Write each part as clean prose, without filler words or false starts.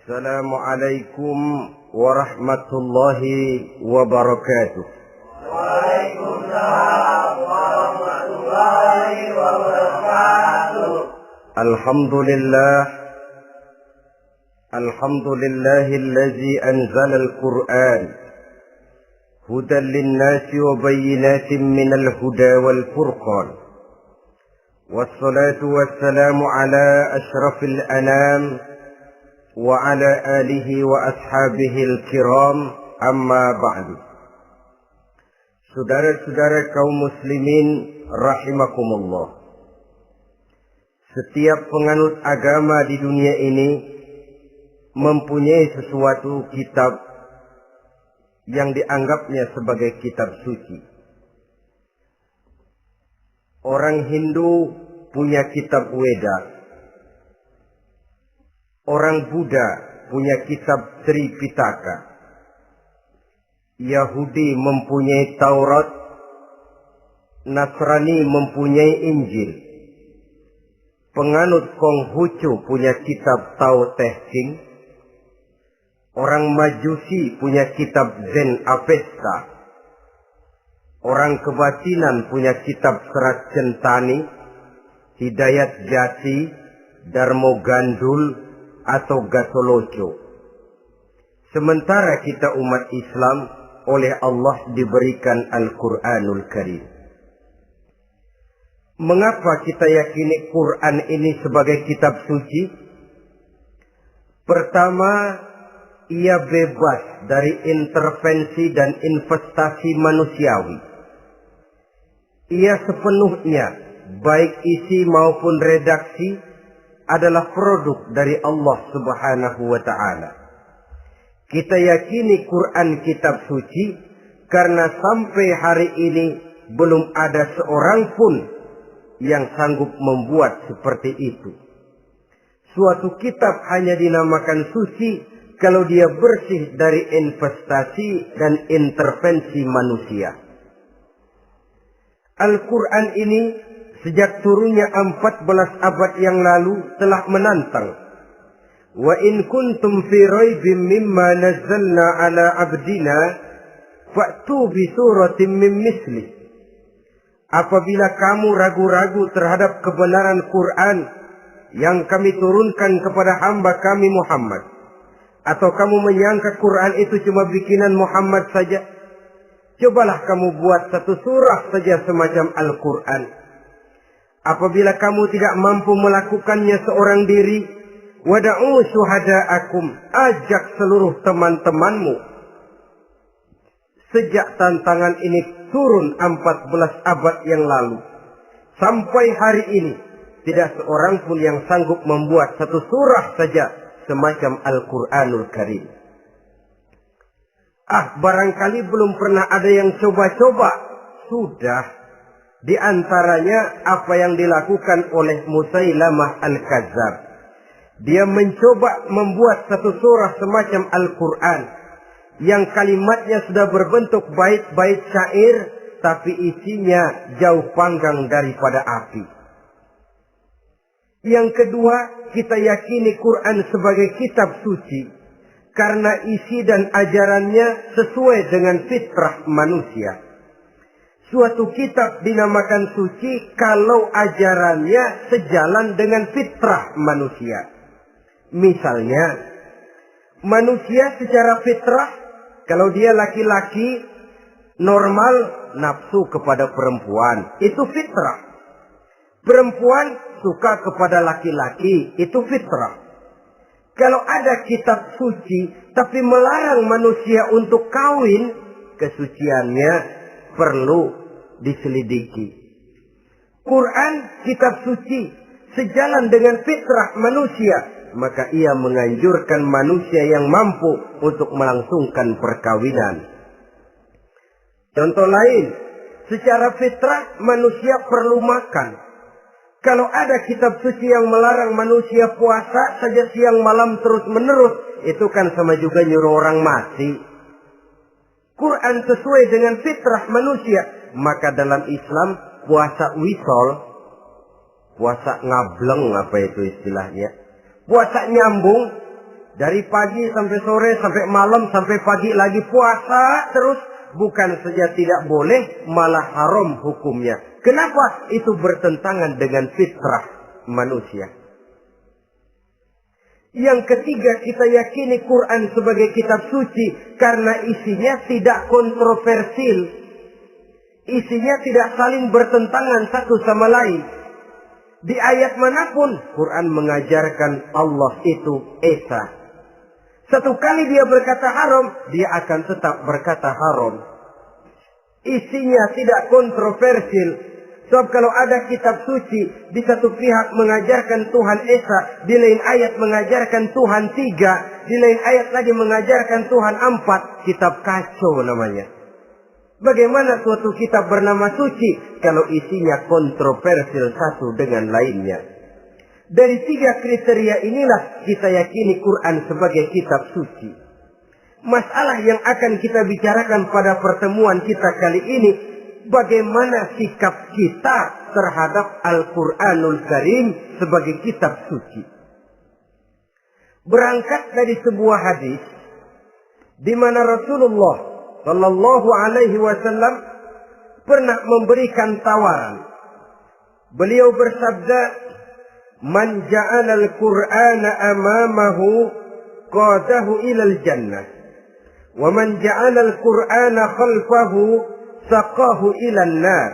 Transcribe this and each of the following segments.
Assalamualaikum warahmatullahi wabarakatuh. Waalaikumsalam warahmatullahi wabarakatuh. Alhamdulillahillazi anzala al-Qur'an hudan lin-nasi wa bayyinatin minal huda wal furqan. Wassalatu wassalamu ala asyrafil anam wa ala alihi wa ashabihil kiram, amma ba'du. Saudara-saudara kaum muslimin rahimakumullah. Setiap penganut agama di dunia ini mempunyai sesuatu kitab yang dianggapnya sebagai kitab suci. Orang Hindu punya kitab Weda. Orang Buddha punya kitab Tripitaka. Yahudi mempunyai Taurat. Nasrani mempunyai Injil. Penganut Konghucu punya kitab Tao Te Ching. Orang Majusi punya kitab Zen Avesta. Orang kebatinan punya kitab Serat Centani, Hidayat Jati, Darmo Gandul, atau Gatoloco. Sementara kita umat Islam oleh Allah diberikan Al-Quranul Karim. Mengapa kita yakini Quran ini sebagai kitab suci? Pertama, ia bebas dari intervensi dan investasi manusiawi. Ia sepenuhnya, baik isi maupun redaksi, adalah produk dari Allah Subhanahu wa ta'ala. Kita yakini Quran kitab suci karena sampai hari ini belum ada seorang pun yang sanggup membuat seperti itu. Suatu kitab hanya dinamakan suci kalau dia bersih dari investasi dan intervensi manusia. Al-Quran ini sejak turunnya 14 abad yang lalu telah menantang. Wa in kuntum fi raibin mimma nazzalna ala abdina fa'tu bi suratin min misli. Apabila kamu ragu-ragu terhadap kebenaran Quran yang kami turunkan kepada hamba kami Muhammad, atau kamu menyangka Quran itu cuma bikinan Muhammad saja, cobalah kamu buat satu surah saja semacam Al-Quran. Apabila kamu tidak mampu melakukannya seorang diri, wada'u syuhada'akum, ajak seluruh teman-temanmu. Sejak tantangan ini turun 14 abad yang lalu, sampai hari ini, tidak seorang pun yang sanggup membuat satu surah saja semacam Al-Quranul Karim. Barangkali belum pernah ada yang coba-coba. Sudah. Di antaranya apa yang dilakukan oleh Musailamah Al-Kadzab. Dia mencoba membuat satu surah semacam Al-Quran yang kalimatnya sudah berbentuk bait-bait syair, tapi isinya jauh panggang daripada api. Yang kedua, kita yakini Quran sebagai kitab suci karena isi dan ajarannya sesuai dengan fitrah manusia. Suatu kitab dinamakan suci kalau ajarannya sejalan dengan fitrah manusia. Misalnya, manusia secara fitrah, kalau dia laki-laki, normal nafsu kepada perempuan, itu fitrah. Perempuan suka kepada laki-laki, itu fitrah. Kalau ada kitab suci, tapi melarang manusia untuk kawin, kesuciannya perlu diselidiki. Quran kitab suci sejalan dengan fitrah manusia, maka ia menganjurkan manusia yang mampu untuk melangsungkan perkawinan. Contoh lain, secara fitrah manusia perlu makan. Kalau ada kitab suci yang melarang manusia puasa saja siang malam terus menerus, itu kan sama juga nyuruh orang mati. Quran sesuai dengan fitrah manusia. Maka dalam Islam puasa wisol, puasa ngableng, apa itu istilahnya, puasa nyambung, Dari pagi sampai sore, sampai malam, sampai pagi lagi puasa terus. Bukan saja tidak boleh, malah haram hukumnya. Kenapa? Itu bertentangan dengan fitrah manusia. Yang ketiga, kita yakini Quran sebagai kitab suci karena isinya tidak kontroversial. Isinya tidak saling bertentangan satu sama lain. Di ayat manapun, Quran mengajarkan Allah itu Esa. Satu kali dia berkata haram, dia akan tetap berkata haram. Isinya tidak kontroversial. Sebab kalau ada kitab suci, di satu pihak mengajarkan Tuhan Esa, di lain ayat mengajarkan Tuhan 3, di lain ayat lagi mengajarkan Tuhan 4, kitab kacau namanya. Bagaimana suatu kitab bernama suci kalau isinya kontroversial satu dengan lainnya? Dari 3 kriteria inilah kita yakini Quran sebagai kitab suci. Masalah yang akan kita bicarakan pada pertemuan kita kali ini, bagaimana sikap kita terhadap Al-Quranul Karim sebagai kitab suci. Berangkat dari sebuah hadis di mana Rasulullah Shallallahu Alaihi Wasallam pernah memberikan tawaran. Beliau bersabda, "Man ja'ala al-Qur'ana amamahu qadahu ilal jannah, wa man ja'ala al-Qur'ana khalfahu saqahu ilan nar."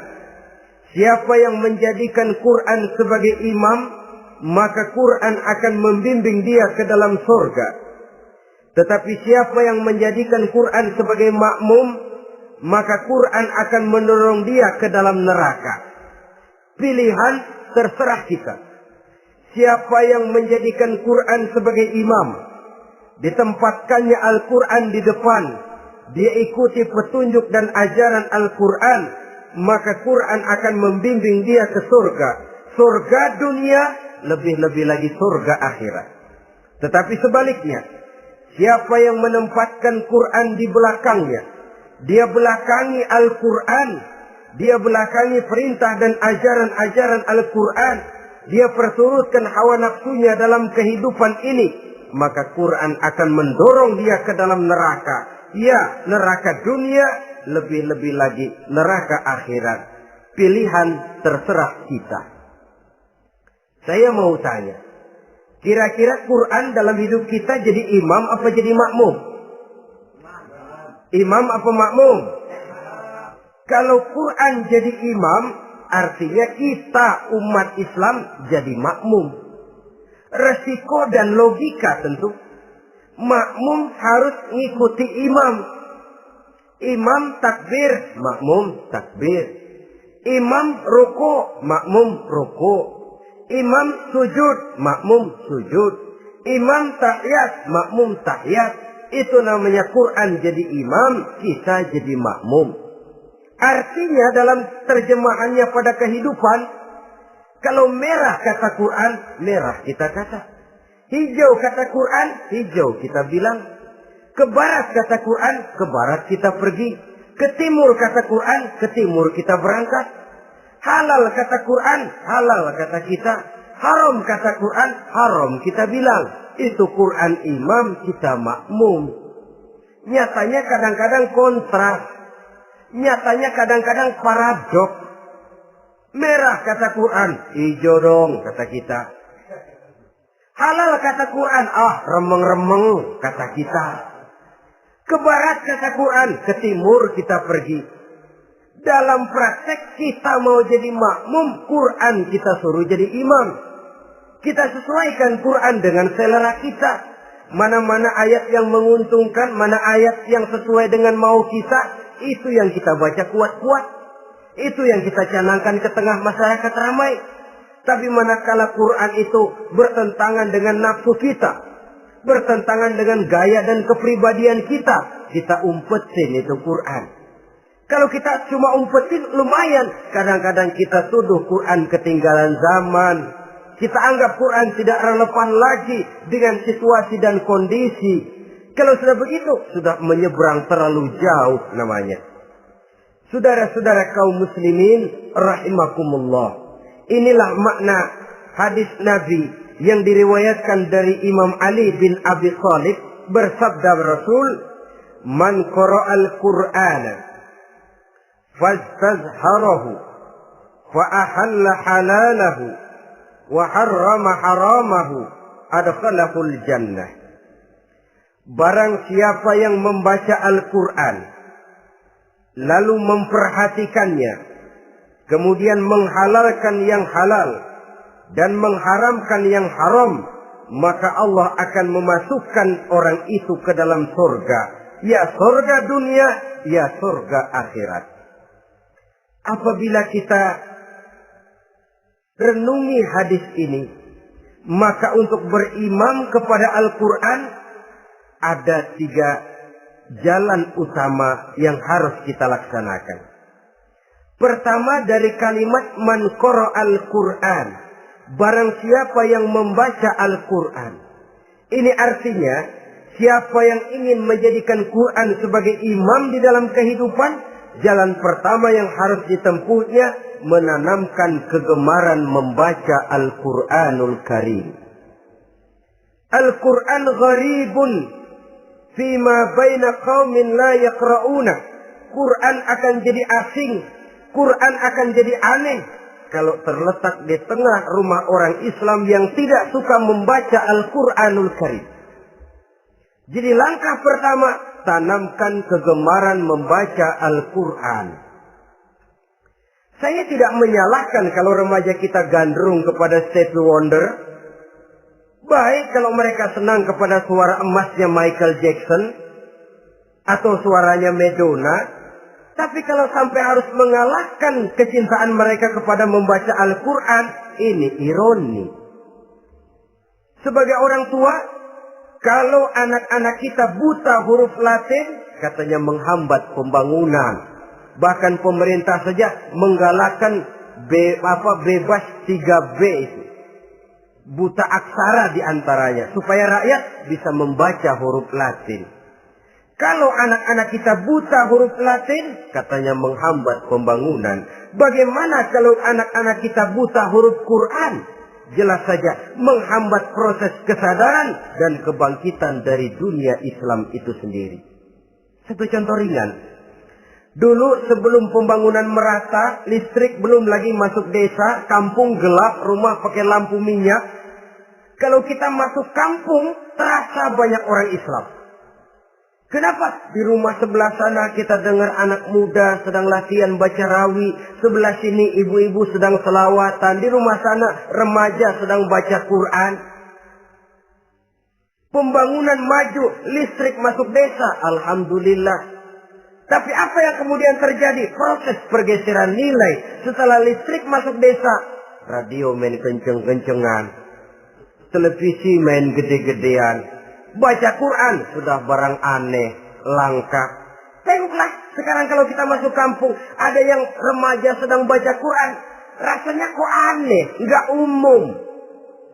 Siapa yang menjadikan Quran sebagai imam, maka Quran akan membimbing dia ke dalam surga. Tetapi siapa yang menjadikan Quran sebagai makmum, maka Quran akan mendorong dia ke dalam neraka. Pilihan terserah kita. Siapa yang menjadikan Quran sebagai imam, ditempatkannya Al-Quran di depan, dia ikuti petunjuk dan ajaran Al-Quran, maka Quran akan membimbing dia ke surga. Surga dunia, lebih-lebih lagi surga akhirat. Tetapi sebaliknya, siapa yang menempatkan Quran di belakangnya, dia belakangi Al-Quran, dia belakangi perintah dan ajaran-ajaran Al-Quran, dia perturutkan hawa nafsunya dalam kehidupan ini, maka Quran akan mendorong dia ke dalam neraka. Ya, neraka dunia, lebih-lebih lagi neraka akhirat. Pilihan terserah kita. Saya mau tanya, kira-kira Quran dalam hidup kita jadi imam apa jadi makmum? Imam apa makmum? Kalau Quran jadi imam, artinya kita umat Islam jadi makmum. Resiko dan logika tentu. Makmum harus ngikuti imam. Imam takbir, makmum takbir. Imam ruku, makmum ruku. Imam sujud, makmum sujud. Imam tahiyat, makmum tahiyat. Itu namanya Quran jadi imam, kita jadi makmum. Artinya dalam terjemahannya pada kehidupan, kalau merah kata Quran, merah kita kata. Hijau kata Quran, hijau kita bilang. Ke barat kata Quran, ke barat kita pergi. Ke timur kata Quran, ke timur kita berangkat. Halal kata Quran, halal kata kita. Haram kata Quran, haram kita bilang. Itu Quran imam, kita makmum. Nyatanya kadang-kadang kontras. Nyatanya kadang-kadang paradok. Merah kata Quran, hijau dong kata kita. Halal kata Quran, remeng-remeng kata kita. Ke barat kata Quran, ke timur kita pergi. Dalam praktek kita mau jadi makmum, Quran kita suruh jadi imam. Kita sesuaikan Quran dengan selera kita. Mana-mana ayat yang menguntungkan, mana ayat yang sesuai dengan mau kita, itu yang kita baca kuat-kuat. Itu yang kita canangkan ke tengah masyarakat ramai. Tapi manakala Quran itu bertentangan dengan nafsu kita, bertentangan dengan gaya dan kepribadian kita, kita umpetin itu Quran. Kalau kita cuma umpetin lumayan, kadang-kadang kita tuduh Quran ketinggalan zaman. Kita anggap Quran tidak relevan lagi dengan situasi dan kondisi. Kalau sudah begitu, sudah menyeberang terlalu jauh namanya. Saudara-saudara kaum muslimin rahimakumullah. Inilah makna hadis Nabi yang diriwayatkan dari Imam Ali bin Abi Thalib, bersabda Rasul, "Man qara'al Qur'ana fastazharahu fa ahalla halalahu wa harrama haramahu adkhalahul jannah." Barang siapa yang membaca Al-Quran lalu memperhatikannya, kemudian menghalalkan yang halal dan mengharamkan yang haram, maka Allah akan memasukkan orang itu ke dalam surga. Ya surga dunia, ya surga akhirat. Apabila kita renungi hadis ini, maka untuk berimam kepada Al-Quran ada 3 jalan utama yang harus kita laksanakan. Pertama, dari kalimat man qara'al Qur'an, barang siapa yang membaca Al-Quran. Ini artinya siapa yang ingin menjadikan Quran sebagai imam di dalam kehidupan, jalan pertama yang harus ditempuhnya menanamkan kegemaran membaca Al-Quranul Karim. Al-Quran gharibun fima baina qaumin la yaqra'una. Quran akan jadi asing, Quran akan jadi aneh kalau terletak di tengah rumah orang Islam yang tidak suka membaca Al-Quranul Karim. Jadi langkah pertama, tanamkan kegemaran membaca Al-Quran. Saya tidak menyalahkan kalau remaja kita gandrung kepada Stevie Wonder. Baik kalau mereka senang kepada suara emasnya Michael Jackson atau suaranya Madonna. Tapi kalau sampai harus mengalahkan kecintaan mereka kepada membaca Al-Quran, ini ironi. Sebagai orang tua, kalau anak-anak kita buta huruf Latin, katanya menghambat pembangunan. Bahkan pemerintah saja menggalakkan bebas 3B itu. Buta aksara diantaranya, supaya rakyat bisa membaca huruf Latin. Kalau anak-anak kita buta huruf Latin, katanya menghambat pembangunan. Bagaimana kalau anak-anak kita buta huruf Quran? Jelas saja menghambat proses kesadaran dan kebangkitan dari dunia Islam itu sendiri. Satu contoh ringan. Dulu sebelum pembangunan merata, listrik belum lagi masuk desa, kampung gelap, rumah pakai lampu minyak. Kalau kita masuk kampung, terasa banyak orang Islam. Kenapa? Di rumah sebelah sana kita dengar anak muda sedang latihan baca rawi. Sebelah sini ibu-ibu sedang selawatan. Di rumah sana remaja sedang baca Quran. Pembangunan maju, listrik masuk desa. Alhamdulillah. Tapi apa yang kemudian terjadi? Proses pergeseran nilai. Setelah listrik masuk desa, radio main kenceng-kencengan. Televisi main gede-gedean. Baca Quran sudah barang aneh, langka. Tengoklah sekarang kalau kita masuk kampung, ada yang remaja sedang baca Quran. Rasanya kok aneh, nggak umum.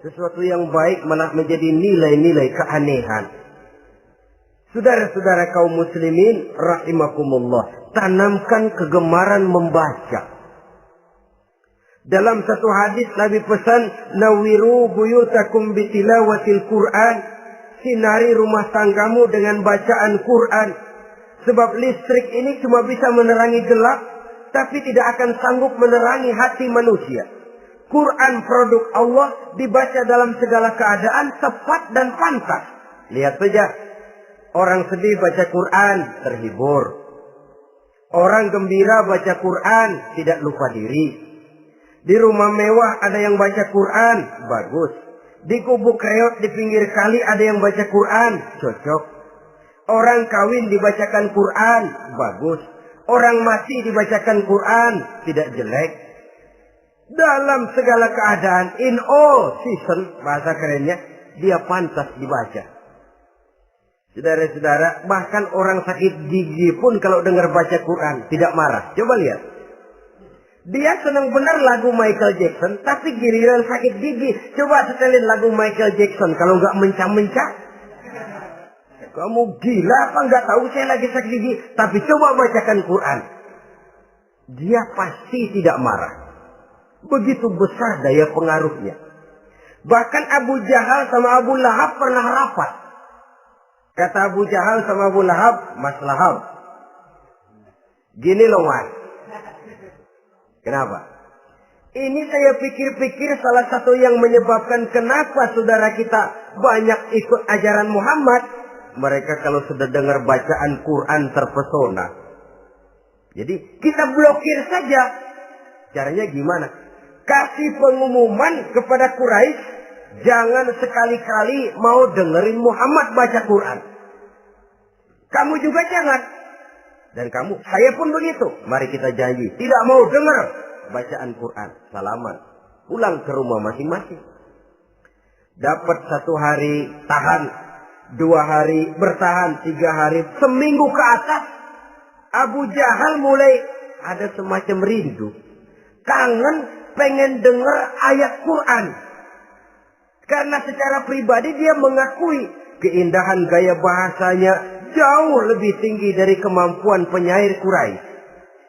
Sesuatu yang baik malah menjadi nilai-nilai keanehan. Saudara-saudara kaum muslimin rahimakumullah, tanamkan kegemaran membaca. Dalam satu hadis Nabi pesan, nawiru buyutakum bitilawatil Quran. Sinari rumah tanggamu dengan bacaan Quran. Sebab listrik ini cuma bisa menerangi gelap, tapi tidak akan sanggup menerangi hati manusia. Quran produk Allah dibaca dalam segala keadaan, tepat dan pantas. Lihat saja, orang sedih baca Quran, terhibur. Orang gembira baca Quran, tidak lupa diri. Di rumah mewah ada yang baca Quran, bagus. Di gubuk reot di pinggir kali ada yang baca Quran, cocok. Orang kawin dibacakan Quran, bagus. Orang mati dibacakan Quran, tidak jelek. Dalam segala keadaan, in all season, bahasa kerennya, dia pantas dibaca. Saudara-saudara, bahkan orang sakit gigi pun kalau dengar baca Quran, tidak marah. Coba lihat. Dia senang benar lagu Michael Jackson, tapi giliran sakit gigi. Coba setelin lagu Michael Jackson, kalau nggak mencah-mencah. Kamu gila apa nggak tahu saya lagi sakit gigi? Tapi coba bacakan Quran. Dia pasti tidak marah. Begitu besar daya pengaruhnya. Bahkan Abu Jahal sama Abu Lahab pernah rapat. Kata Abu Jahal sama Abu Lahab, Mas Lahab, gini loh Mas. Kenapa? Ini saya pikir-pikir salah satu yang menyebabkan kenapa saudara kita banyak ikut ajaran Muhammad. Mereka kalau sudah dengar bacaan Quran terpesona. Jadi kita blokir saja. Caranya gimana? Kasih pengumuman kepada Quraisy, jangan sekali-kali mau dengerin Muhammad baca Quran. Kamu juga jangan. Dan kamu, saya pun begitu. Mari kita janji, tidak mau dengar bacaan Quran. Salaman. Pulang ke rumah masing-masing. Dapat 1 hari tahan, 2 hari bertahan, 3 hari, seminggu ke atas. Abu Jahal mulai ada semacam rindu. Kangen pengen dengar ayat Quran. Karena secara pribadi dia mengakui keindahan gaya bahasanya jauh lebih tinggi dari kemampuan penyair Quraisy.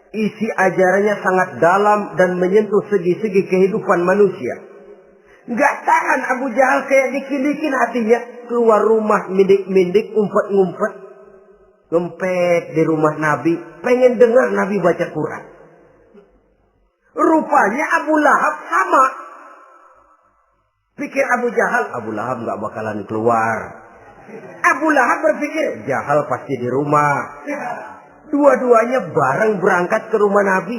Isi ajarannya sangat dalam dan menyentuh segi-segi kehidupan manusia. Gak tahan Abu Jahal kayak dikilikin hatinya. Keluar rumah mindik-mindik, umpet-ngumpet. Ngempet di rumah Nabi. Pengen dengar Nabi baca Quran. Rupanya Abu Lahab sama. Pikir Abu Jahal, Abu Lahab gak bakalan keluar. Abu Lahab berpikir, Jahal pasti di rumah. Dua-duanya bareng berangkat ke rumah Nabi.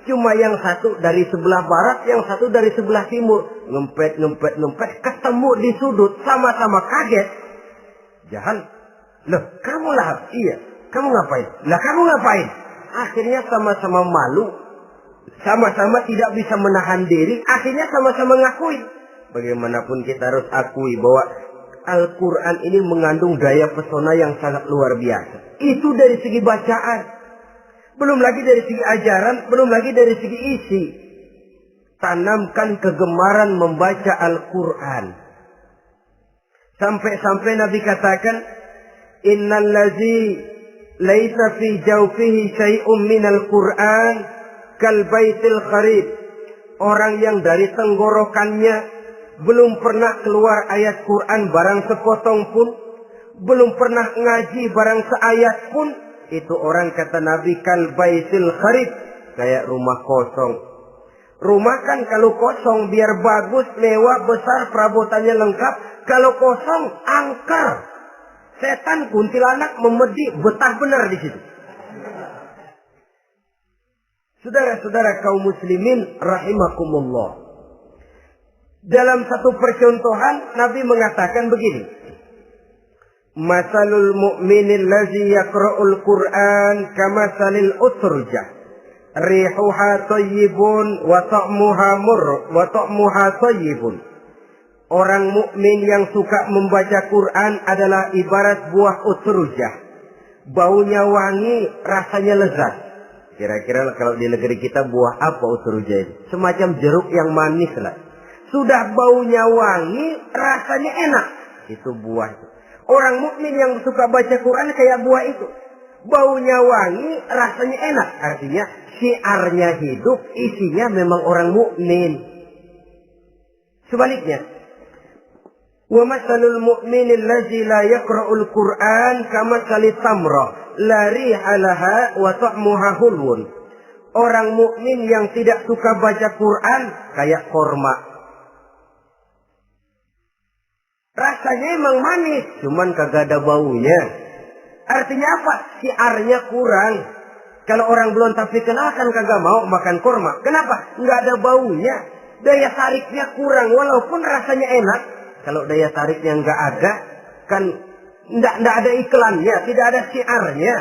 Cuma yang satu dari sebelah barat, yang satu dari sebelah timur. Ngempet, ketemu di sudut, sama-sama kaget. Jahal, loh kamu Lahab? Iya, kamu ngapain? Lah kamu ngapain? Akhirnya sama-sama malu. Sama-sama tidak bisa menahan diri. Akhirnya sama-sama ngakuin. Bagaimanapun kita harus akui bahwa Al-Quran ini mengandung daya pesona yang sangat luar biasa. Itu dari segi bacaan. Belum lagi dari segi ajaran. Belum lagi dari segi isi. Tanamkan kegemaran membaca Al-Quran. Sampai-sampai Nabi katakan, Innal ladzi laisa fi jawfihi syai'un minal Quran kal baitil kharib. Orang yang dari tenggorokannya belum pernah keluar ayat Quran barang sepotong pun, belum pernah ngaji barang seayat pun, itu orang kata Nabi kal baitil kharib, kayak rumah kosong. Rumah kan kalau kosong biar bagus, mewah, besar, perabotannya lengkap. Kalau kosong angker. Setan kuntilanak memedi betah benar di situ. Saudara-saudara kaum muslimin rahimakumullah. Dalam satu percontohan Nabi mengatakan begini. Masalul mu'minil ladzi yaqra'ul Qur'an kamasalil utrujah. Rihuha thayyibun wa ta'muha thayyibun. Orang mukmin yang suka membaca Quran adalah ibarat buah utrujah. Baunya wangi, rasanya lezat. Kira-kira kalau di negeri kita buah apa utrujah itu? Semacam jeruk yang manis lah. Sudah baunya wangi, rasanya enak. Itu buah itu. Orang mukmin yang suka baca Quran kayak buah itu. Baunya wangi, rasanya enak. Artinya syiarnya hidup, isinya memang orang mukmin. Sebaliknya, wa masalul mu'minil ladzi la yaqra'ul Qur'an kamasalit tamrah la riha laha wa ta'muha hulwun. Orang mukmin yang tidak suka baca Quran kayak korma. Rasanya emang manis, cuman kagak ada baunya. Artinya apa? Syiarnya kurang. Kalau orang belum tapi kenal kan kagak mau makan korma. Kenapa? Nggak ada baunya. Daya tariknya kurang, walaupun rasanya enak. Kalau daya tariknya nggak ada, kan nggak ada iklannya, tidak ada syiarnya.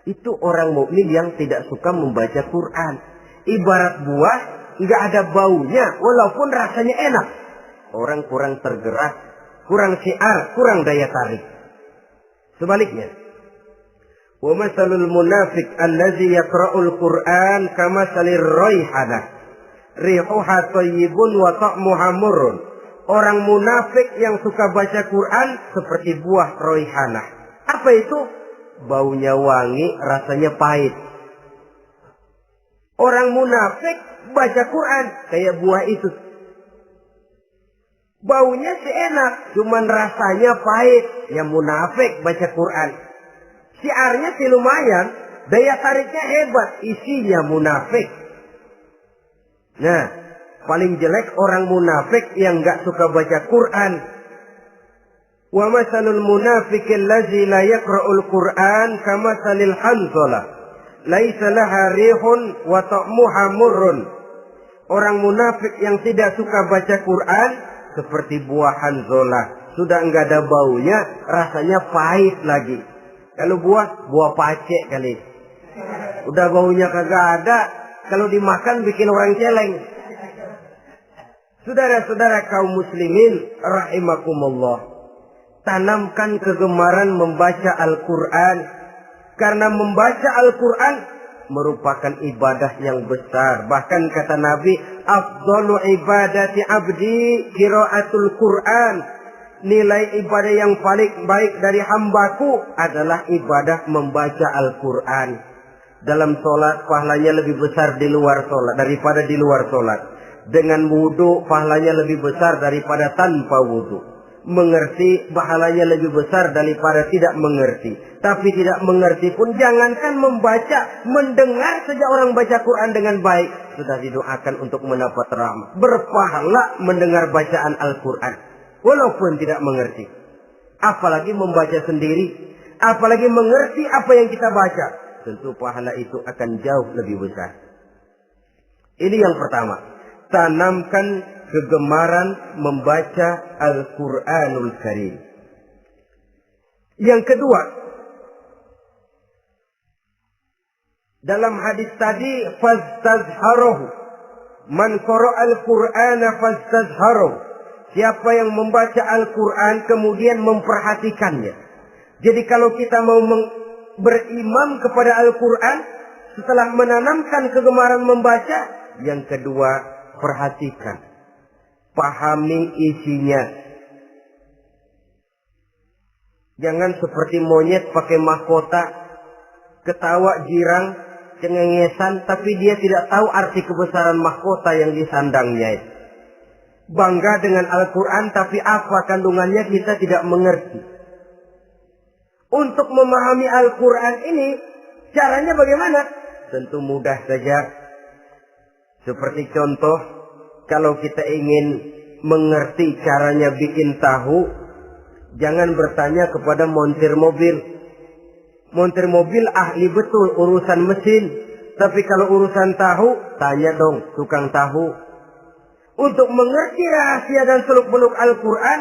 Itu orang mukmin yang tidak suka membaca Quran. Ibarat buah, nggak ada baunya, walaupun rasanya enak. Orang kurang tergerak, kurang syiar, kurang daya tarik. Sebaliknya, wa masalul munafiq allazi yaqra'ul Qur'an kamasalir raihanah. Rihuha thayyibun wa ta'muha murrun. Orang munafik yang suka baca Quran seperti buah raihanah. Apa itu? Baunya wangi, rasanya pahit. Orang munafik baca Quran kayak buah itu. Baunya sih enak, cuman rasanya pahit. Ya munafik baca Quran. Syiarnya sih lumayan, daya tariknya hebat, isinya munafik. Nah, paling jelek orang munafik yang nggak suka baca Quran. Wa masalul munafiqil ladzi la yaqra'ul Qur'an kamatsalil hanzalah. Laisa laha rihun wa ta'muha murrun. Orang munafik yang tidak suka baca Quran seperti buah hanzalah. Sudah enggak ada baunya, rasanya pahit lagi. Kalau buah pacek kali. Udah baunya kagak ada, kalau dimakan bikin orang celeng. Saudara-saudara kaum muslimin rahimakumullah. Tanamkan kegemaran membaca Al-Quran. Karena membaca Al-Quran merupakan ibadah yang besar. Bahkan kata Nabi, afdalu ibadati abdi qiraatul Quran. Nilai ibadah yang paling baik dari hambaku adalah ibadah membaca Al-Quran. Dalam sholat pahalanya lebih besar daripada di luar sholat. Dengan wudu pahalanya lebih besar daripada tanpa wudu. Mengerti pahalanya lebih besar daripada tidak mengerti. Tapi tidak mengerti pun jangankan membaca, mendengar saja orang baca Quran dengan baik sudah didoakan untuk mendapat rahmat. Berpahala mendengar bacaan Al-Quran walaupun tidak mengerti. Apalagi membaca sendiri, apalagi mengerti apa yang kita baca. Tentu pahala itu akan jauh lebih besar. Ini yang pertama. Tanamkan kegemaran membaca Al-Quranul Karim. Yang kedua, dalam hadis tadi, fastazharuhu. Man qara'al Qur'ana fastazharuhu. Siapa yang membaca Al-Quran kemudian memperhatikannya. Jadi kalau kita mau berimam kepada Al-Quran, setelah menanamkan kegemaran membaca, yang kedua, perhatikan, pahami isinya. Jangan seperti monyet pakai mahkota, ketawa girang, cengengesan, tapi dia tidak tahu arti kebesaran mahkota yang disandangnya. Bangga dengan Al-Quran, tapi apa kandungannya kita tidak mengerti. Untuk memahami Al-Quran ini, caranya bagaimana? Tentu mudah saja. Seperti contoh, kalau kita ingin mengerti caranya bikin tahu, jangan bertanya kepada montir mobil. Montir mobil ahli betul urusan mesin. Tapi kalau urusan tahu, tanya dong tukang tahu. Untuk mengerti rahasia dan seluk-beluk Al-Quran,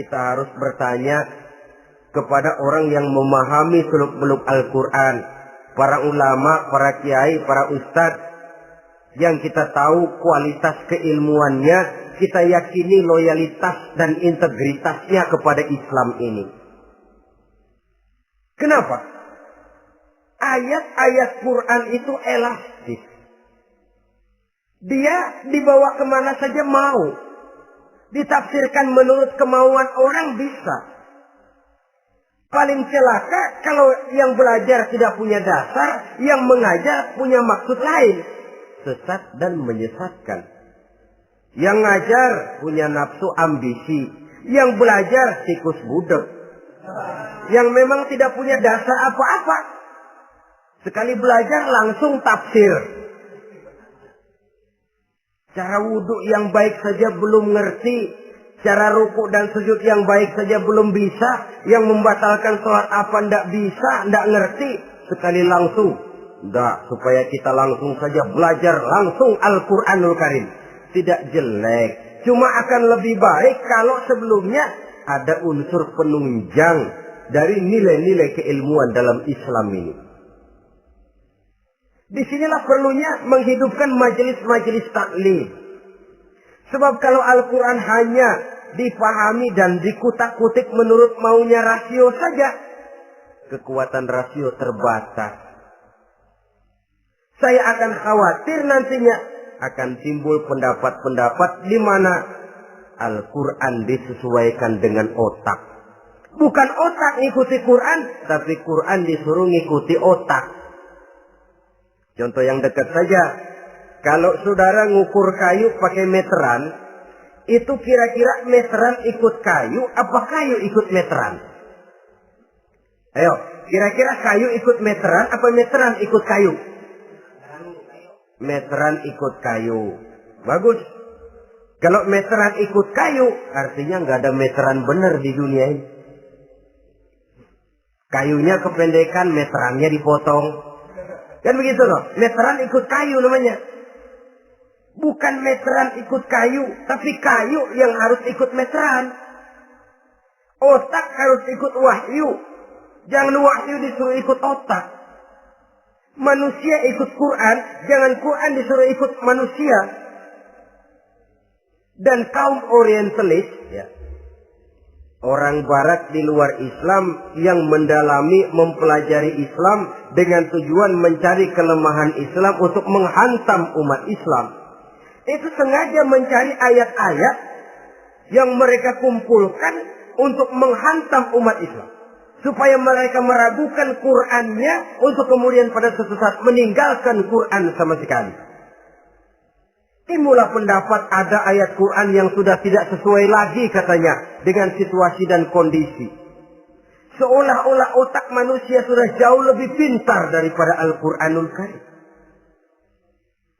kita harus bertanya kepada orang yang memahami seluk-beluk Al-Quran. Para ulama, para kiai, para ustadz. Yang kita tahu kualitas keilmuannya, kita yakini loyalitas dan integritasnya kepada Islam ini. Kenapa? Ayat-ayat Quran itu elastis. Dia dibawa kemana saja mau. Ditafsirkan menurut kemauan orang bisa. Paling celaka kalau yang belajar tidak punya dasar, yang mengajar punya maksud lain. Sesat dan menyesatkan. Yang ngajar punya nafsu ambisi. Yang belajar tikus budak. Yang memang tidak punya dasar apa-apa. Sekali belajar langsung tafsir. Cara wudhu yang baik saja belum ngerti. Cara ruku dan sujud yang baik saja belum bisa. Yang membatalkan sholat apa ndak bisa, ndak ngerti. Sekali langsung. Enggak, supaya kita langsung saja belajar langsung Al-Quranul Karim. Tidak jelek. Cuma akan lebih baik kalau sebelumnya ada unsur penunjang dari nilai-nilai keilmuan dalam Islam ini. Disinilah perlunya menghidupkan majelis-majelis taklim. Sebab kalau Al-Quran hanya dipahami dan dikutak-kutik menurut maunya rasio saja, kekuatan rasio terbatas. Saya akan khawatir nantinya akan timbul pendapat-pendapat di mana Al-Quran disesuaikan dengan otak. Bukan otak ngikuti Quran, tapi Quran disuruh ngikuti otak. Contoh yang dekat saja. Kalau saudara ngukur kayu pakai meteran, itu kira-kira meteran ikut kayu, apa kayu ikut meteran? Ayo, kira-kira kayu ikut meteran, apa meteran ikut kayu? Meteran ikut kayu. Bagus. Kalau meteran ikut kayu, artinya nggak ada meteran benar di dunia ini. Kayunya kependekan, meterannya dipotong. Kan begitu loh. Meteran ikut kayu namanya. Bukan meteran ikut kayu, tapi kayu yang harus ikut meteran. Otak harus ikut wahyu. Jangan wahyu disuruh ikut otak. Manusia ikut Quran, jangan Quran disuruh ikut manusia. Dan kaum orientalis, ya, orang barat di luar Islam yang mendalami, mempelajari Islam dengan tujuan mencari kelemahan Islam untuk menghantam umat Islam. Itu sengaja mencari ayat-ayat yang mereka kumpulkan untuk menghantam umat Islam. Supaya mereka meragukan Qur'annya untuk kemudian pada suatu saat meninggalkan Qur'an sama sekali. Timbullah pendapat ada ayat Quran yang sudah tidak sesuai lagi katanya dengan situasi dan kondisi. Seolah-olah otak manusia sudah jauh lebih pintar daripada Al-Quranul Karim.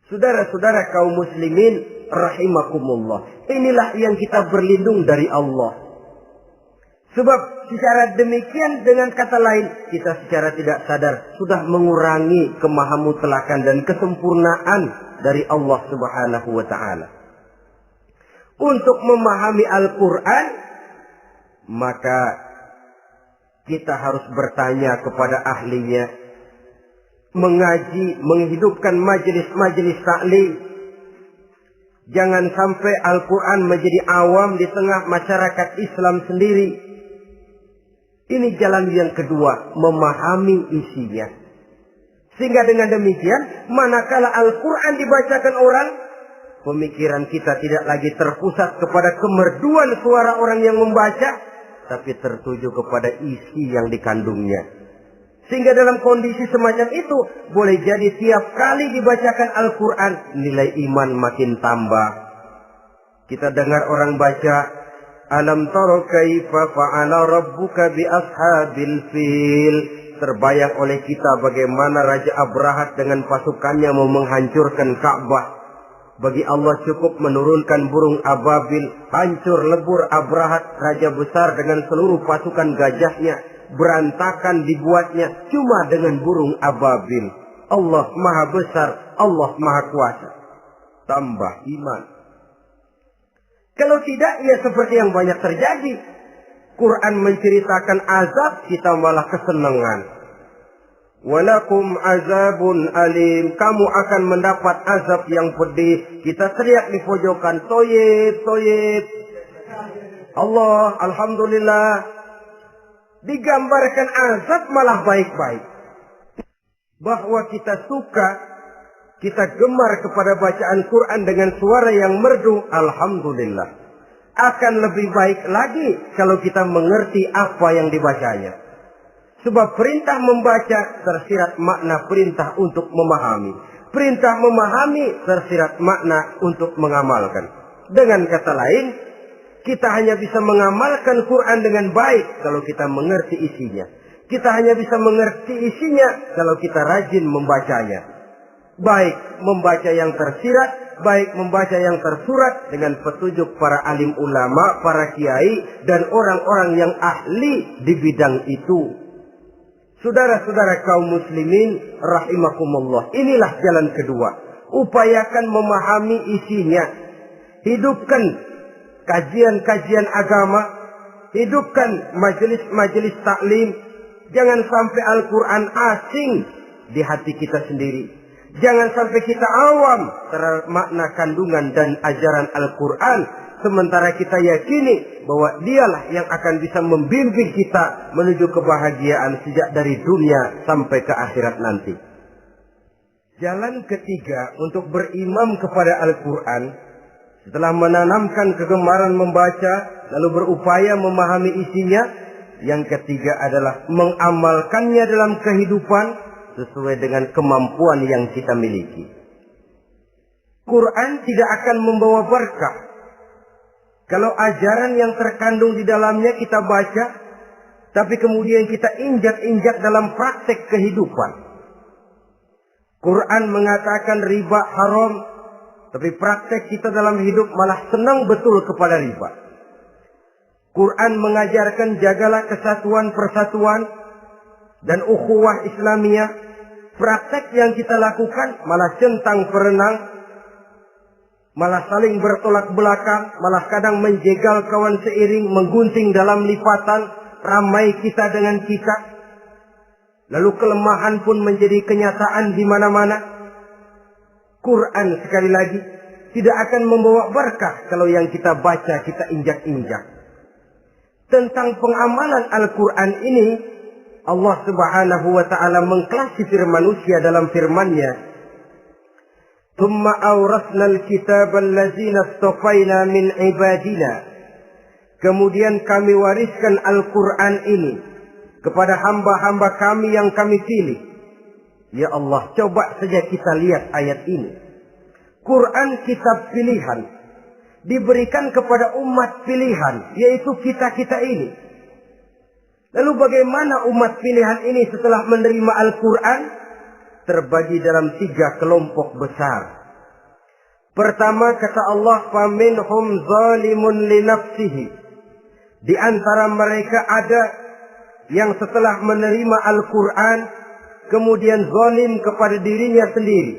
Saudara-saudara kaum muslimin rahimakumullah. Inilah yang kita berlindung dari Allah. Sebab secara demikian dengan kata lain kita secara tidak sadar sudah mengurangi kemahamutlakan dan kesempurnaan dari Allah Subhanahu wa ta'ala. Untuk memahami Al-Quran, maka kita harus bertanya kepada ahlinya, mengaji, menghidupkan majelis-majelis taklim. Jangan sampai Al-Quran menjadi awam di tengah masyarakat Islam sendiri. Ini jalan yang kedua, memahami isinya. Sehingga dengan demikian, manakala Al-Quran dibacakan orang, pemikiran kita tidak lagi terpusat kepada kemerduan suara orang yang membaca, tapi tertuju kepada isi yang dikandungnya. Sehingga dalam kondisi semacam itu, boleh jadi tiap kali dibacakan Al-Quran, nilai iman makin tambah. Kita dengar orang baca, Alam tara kaifa fa'ala rabbuka bi ashabil fil. Terbayang oleh kita bagaimana Raja Abrahat dengan pasukannya mau menghancurkan Ka'bah. Bagi Allah cukup menurunkan burung ababil, hancur lebur Abrahat, raja besar dengan seluruh pasukan gajahnya, berantakan dibuatnya cuma dengan burung ababil. Allah Maha Besar, Allah Maha Kuasa. Tambah iman. Kalau tidak, ya seperti yang banyak terjadi. Quran menceritakan azab, kita malah kesenangan. Walakum azabun alim. Kamu akan mendapat azab yang pedih. Kita teriak di pojokan, toyib, toyib. Allah, alhamdulillah. Digambarkan azab malah baik-baik. Bahwa kita suka, kita gemar kepada bacaan Quran dengan suara yang merdu, alhamdulillah. Akan lebih baik lagi kalau kita mengerti apa yang dibacanya. Sebab perintah membaca tersirat makna perintah untuk memahami. Perintah memahami tersirat makna untuk mengamalkan. Dengan kata lain, kita hanya bisa mengamalkan Quran dengan baik kalau kita mengerti isinya. Kita hanya bisa mengerti isinya kalau kita rajin membacanya. Baik membaca yang tersirat, baik membaca yang tersurat dengan petunjuk para alim ulama, para kiai, dan orang-orang yang ahli di bidang itu. Saudara-saudara kaum muslimin rahimakumullah, inilah jalan kedua. Upayakan memahami isinya. Hidupkan kajian-kajian agama, hidupkan majelis-majelis taklim. Jangan sampai Al-Quran asing di hati kita sendiri. Jangan sampai kita awam terhadap makna kandungan dan ajaran Al-Quran. Sementara kita yakini bahwa dialah yang akan bisa membimbing kita menuju kebahagiaan sejak dari dunia sampai ke akhirat nanti. Jalan ketiga untuk berimam kepada Al-Quran, setelah menanamkan kegemaran membaca, lalu berupaya memahami isinya, yang ketiga adalah mengamalkannya dalam kehidupan, sesuai dengan kemampuan yang kita miliki. Quran tidak akan membawa berkah Kalau ajaran yang terkandung di dalamnya kita baca, tapi kemudian kita injak-injak dalam praktek kehidupan. Quran mengatakan riba haram, tapi praktek kita dalam hidup malah senang betul kepada riba. Quran mengajarkan jagalah kesatuan persatuan dan ukhuwah Islamiyah. Praktek yang kita lakukan malah centang perenang, malah saling bertolak belakang, malah kadang menjegal kawan seiring, menggunting dalam lipatan, ramai kita dengan kita. Lalu kelemahan pun menjadi kenyataan di mana-mana. Quran sekali lagi tidak akan membawa berkah kalau yang kita baca kita injak-injak. Tentang pengamalan Al-Quran ini, Allah Subhanahu wa ta'ala mengklasifikasi manusia dalam firman-Nya. ثم أورثنا الكتاب الذين اصطفينا من عبادنا. Kemudian kami wariskan Al-Quran ini kepada hamba-hamba kami yang kami pilih. Ya Allah, coba saja kita lihat ayat ini. Quran kitab pilihan, diberikan kepada umat pilihan, yaitu kita-kita ini. Lalu bagaimana umat pilihan ini setelah menerima Al-Quran? Terbagi dalam 3 kelompok besar. Pertama, kata Allah, faminhum zalimun li nafsihi. Di antara mereka ada yang setelah menerima Al-Quran kemudian zalim kepada dirinya sendiri.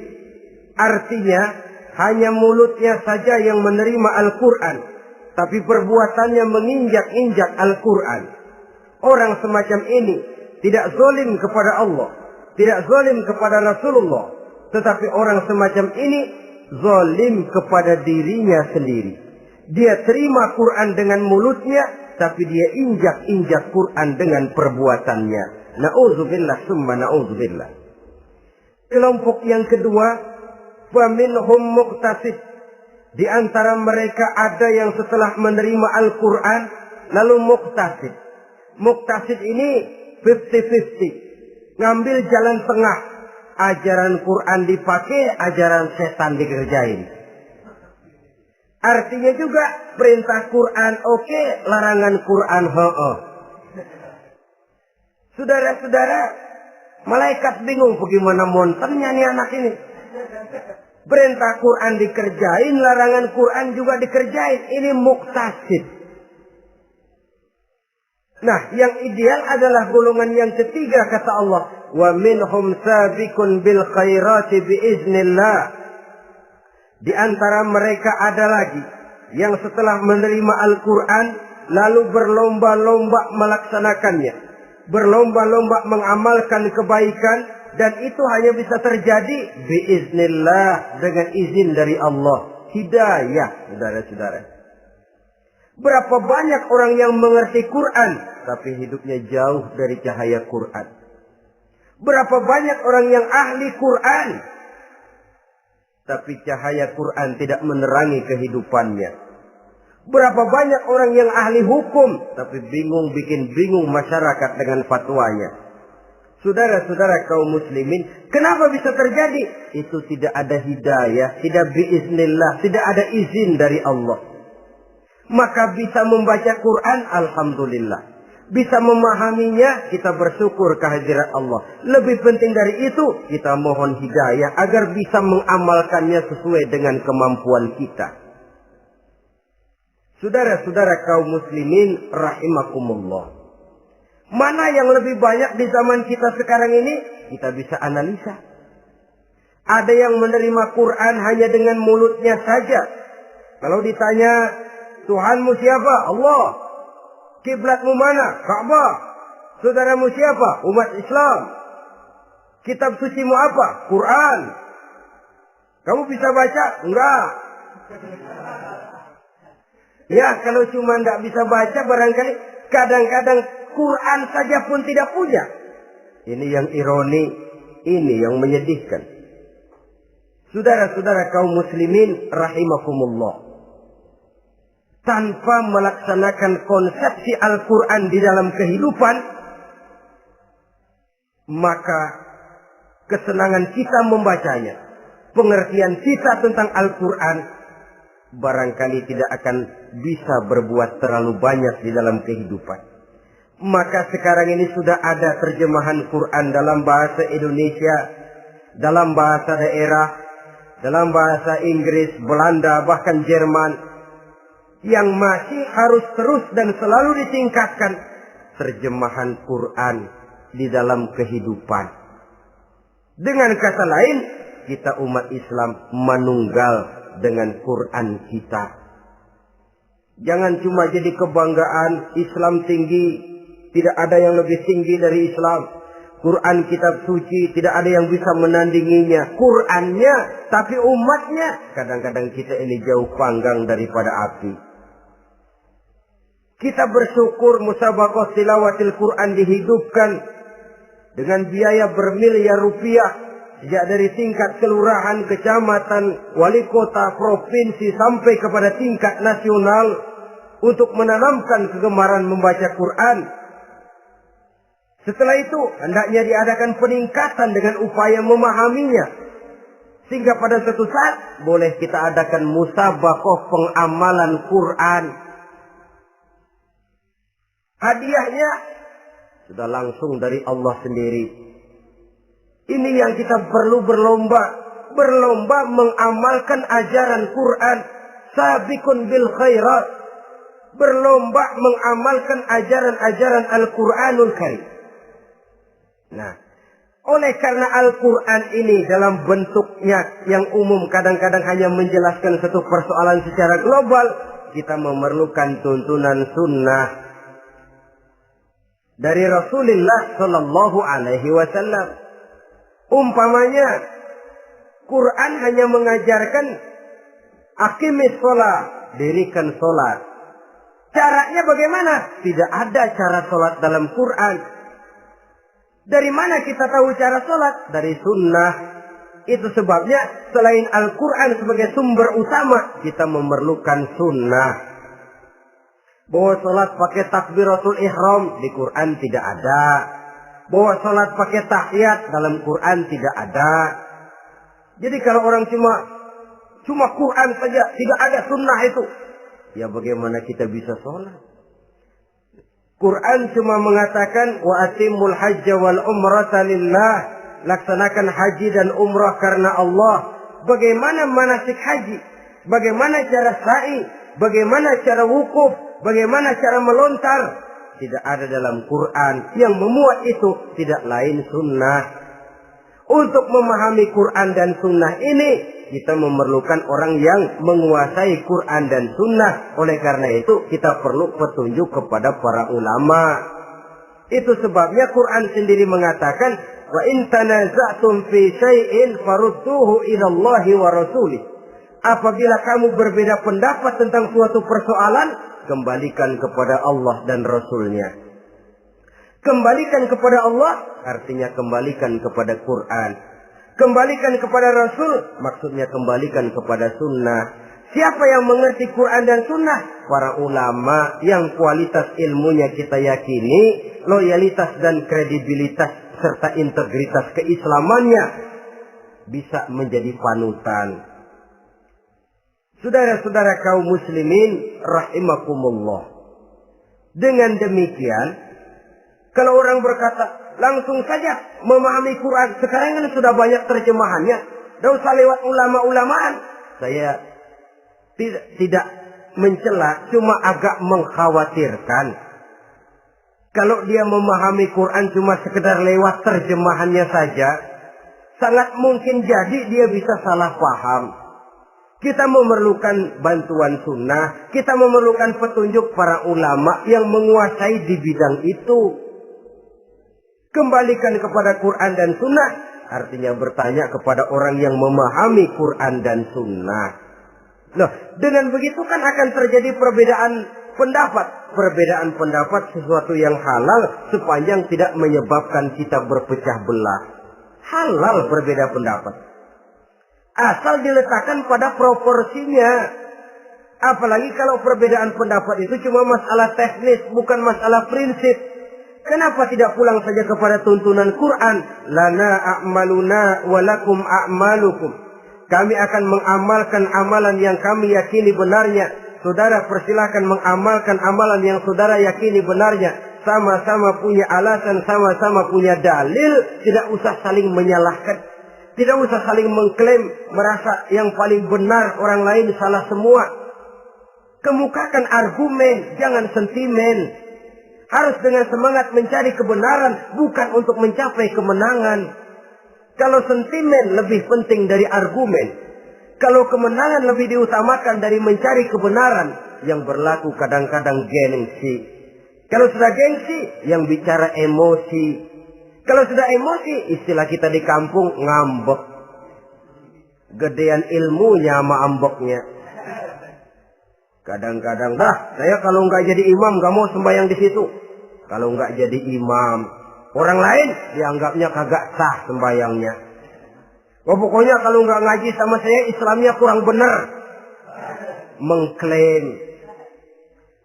Artinya hanya mulutnya saja yang menerima Al-Quran, tapi perbuatannya menginjak-injak Al-Quran. Orang semacam ini tidak zalim kepada Allah, tidak zalim kepada Rasulullah, tetapi orang semacam ini zalim kepada dirinya sendiri. Dia terima Quran dengan mulutnya, tapi dia injak-injak Quran dengan perbuatannya. Na'udzubillah summa na'udzubillah. Kelompok yang kedua, faminhum muqtasid. Di antara mereka ada yang setelah menerima Al-Quran lalu muqtasid. Muqtasid ini 50-50. Ngambil jalan tengah. Ajaran Quran dipakai, ajaran setan dikerjain. Artinya juga perintah Quran oke, larangan Quran ho-oh. Saudara-saudara, malaikat bingung bagaimana monternya nih anak ini. Perintah Quran dikerjain, larangan Quran juga dikerjain. Ini muqtasid. Nah, yang ideal adalah golongan yang ketiga, kata Allah. Wa minhum sabiqun bil khairati biiznillah. Di antara mereka ada lagi yang setelah menerima Al-Quran lalu berlomba-lomba melaksanakannya. Berlomba-lomba mengamalkan kebaikan, dan itu hanya bisa terjadi biiznillah, dengan izin dari Allah. Hidayah, saudara-saudara. Berapa banyak orang yang mengerti Quran tapi hidupnya jauh dari cahaya Quran. Berapa banyak orang yang ahli Quran tapi cahaya Quran tidak menerangi kehidupannya. Berapa banyak orang yang ahli hukum tapi bikin bingung masyarakat dengan fatwanya. Saudara-saudara kaum muslimin, kenapa bisa terjadi? Itu tidak ada hidayah, tidak biiznillah, tidak ada izin dari Allah. Maka bisa membaca Quran, alhamdulillah. Bisa memahaminya, kita bersyukur kehadirat Allah. Lebih penting dari itu, kita mohon hidayah agar bisa mengamalkannya sesuai dengan kemampuan kita. Saudara-saudara kaum muslimin rahimakumullah. Mana yang lebih banyak di zaman kita sekarang ini? Kita bisa analisa. Ada yang menerima Quran hanya dengan mulutnya saja. Kalau ditanya, Tuhanmu siapa? Allah. Kiblatmu mana? Ka'bah. Saudaramu siapa? Umat Islam. Kitab sucimu apa? Quran. Kamu bisa baca? Enggak. Ya, kalau cuma enggak bisa baca, barangkali kadang-kadang Quran saja pun tidak punya. Ini yang ironi, ini yang menyedihkan. Saudara-saudara kaum muslimin rahimakumullah. Tanpa melaksanakan konsepsi Al-Quran di dalam kehidupan, maka kesenangan kita membacanya, pengertian kita tentang Al-Quran barangkali tidak akan bisa berbuat terlalu banyak di dalam kehidupan. Maka sekarang ini sudah ada terjemahan Quran dalam bahasa Indonesia, dalam bahasa daerah, dalam bahasa Inggris, Belanda, bahkan Jerman, yang masih harus terus dan selalu ditingkatkan terjemahan Quran di dalam kehidupan. Dengan kata lain, kita umat Islam menunggal dengan Quran kita. Jangan cuma jadi kebanggaan Islam tinggi, tidak ada yang lebih tinggi dari Islam. Quran kitab suci, tidak ada yang bisa menandinginya. Qurannya, tapi umatnya, kadang-kadang kita ini jauh panggang daripada api. Kita bersyukur musabaqah tilawatil Quran dihidupkan dengan biaya bermiliar rupiah. Sejak dari tingkat kelurahan, kecamatan, wali kota, provinsi, sampai kepada tingkat nasional. Untuk menanamkan kegemaran membaca Quran. Setelah itu, hendaknya diadakan peningkatan dengan upaya memahaminya. Sehingga pada suatu saat, boleh kita adakan musabaqah pengamalan Quran. Hadiahnya sudah langsung dari Allah sendiri. Ini yang kita perlu berlomba. Berlomba mengamalkan ajaran Quran. Sabiqun bil khairat. Berlomba mengamalkan ajaran-ajaran Al-Quranul Karim. Nah, oleh karena Al-Quran ini dalam bentuknya yang umum kadang-kadang hanya menjelaskan satu persoalan secara global, kita memerlukan tuntunan sunnah dari Rasulullah Sallallahu Alaihi Wasallam. Umpamanya, Quran hanya mengajarkan aqimis sholat, dirikan sholat. Caranya bagaimana? Tidak ada cara sholat dalam Quran. Dari mana kita tahu cara sholat? Dari sunnah. Itu sebabnya selain Al-Quran sebagai sumber utama, kita memerlukan sunnah. Bahwa sholat pakai takbiratul ihram di Quran tidak ada. Bahwa sholat pakai tahiyat dalam Quran tidak ada. Jadi kalau orang cuma Quran saja, tidak ada sunnah itu, ya bagaimana kita bisa sholat? Quran cuma mengatakan wa atimul hajja wal umrata lillah, laksanakan haji dan umrah karena Allah. Bagaimana manasik haji? Bagaimana cara sa'i? Bagaimana cara wukuf? Bagaimana cara melontar? Tidak ada dalam Quran. Yang memuat itu tidak lain sunnah. Untuk memahami Quran dan sunnah ini, kita memerlukan orang yang menguasai Quran dan sunnah. Oleh karena itu kita perlu petunjuk kepada para ulama. Itu sebabnya Quran sendiri mengatakan, wa in tanaza'tum fi syai'in farudduhu ila Allahi wa rasulih. Apabila kamu berbeda pendapat tentang suatu persoalan, kembalikan kepada Allah dan Rasulnya. Kembalikan kepada Allah artinya kembalikan kepada Quran. Kembalikan kepada Rasul, maksudnya kembalikan kepada sunnah. Siapa yang mengerti Quran dan sunnah? Para ulama yang kualitas ilmunya kita yakini, loyalitas dan kredibilitas serta integritas keislamannya bisa menjadi panutan. Saudara-saudara kaum muslimin rahimakumullah. Dengan demikian, kalau orang berkata, langsung saja memahami Quran. Sekarang kan sudah banyak terjemahannya. Tidak usah lewat ulama-ulamaan. Saya tidak mencela, cuma agak mengkhawatirkan. Kalau dia memahami Quran cuma sekedar lewat terjemahannya saja, sangat mungkin jadi dia bisa salah paham. Kita memerlukan bantuan sunnah. Kita memerlukan petunjuk para ulama yang menguasai di bidang itu. Kembalikan kepada Quran dan sunnah artinya bertanya kepada orang yang memahami Quran dan sunnah. Loh, dengan begitu kan akan terjadi perbedaan pendapat. Perbedaan pendapat sesuatu yang halal sepanjang tidak menyebabkan kita berpecah belah. Halal berbeda pendapat, asal diletakkan pada proporsinya. Apalagi kalau perbedaan pendapat itu cuma masalah teknis, bukan masalah prinsip. Kenapa tidak pulang saja kepada tuntunan Quran? Lana a'maluna wa lakum a'malukum. Kami akan mengamalkan amalan yang kami yakini benarnya. Saudara persilahkan mengamalkan amalan yang saudara yakini benarnya. Sama-sama punya alasan, sama-sama punya dalil. Tidak usah saling menyalahkan. Tidak usah saling mengklaim, merasa yang paling benar, orang lain salah semua. Kemukakan argumen, jangan sentimen. Harus dengan semangat mencari kebenaran, bukan untuk mencapai kemenangan. Kalau sentimen lebih penting dari argumen, kalau kemenangan lebih diutamakan dari mencari kebenaran, yang berlaku kadang-kadang gengsi. Kalau sudah gengsi, yang bicara emosi. Kalau sudah emosi, istilah kita di kampung, ngambek. Gedean ilmunya sama ambeknya. Kadang-kadang, saya kalau nggak jadi imam nggak mau sembahyang di situ. Kalau nggak jadi imam, orang lain dianggapnya kagak sah sembahyangnya. Pokoknya kalau nggak ngaji sama saya, Islamnya kurang benar. Mengklaim.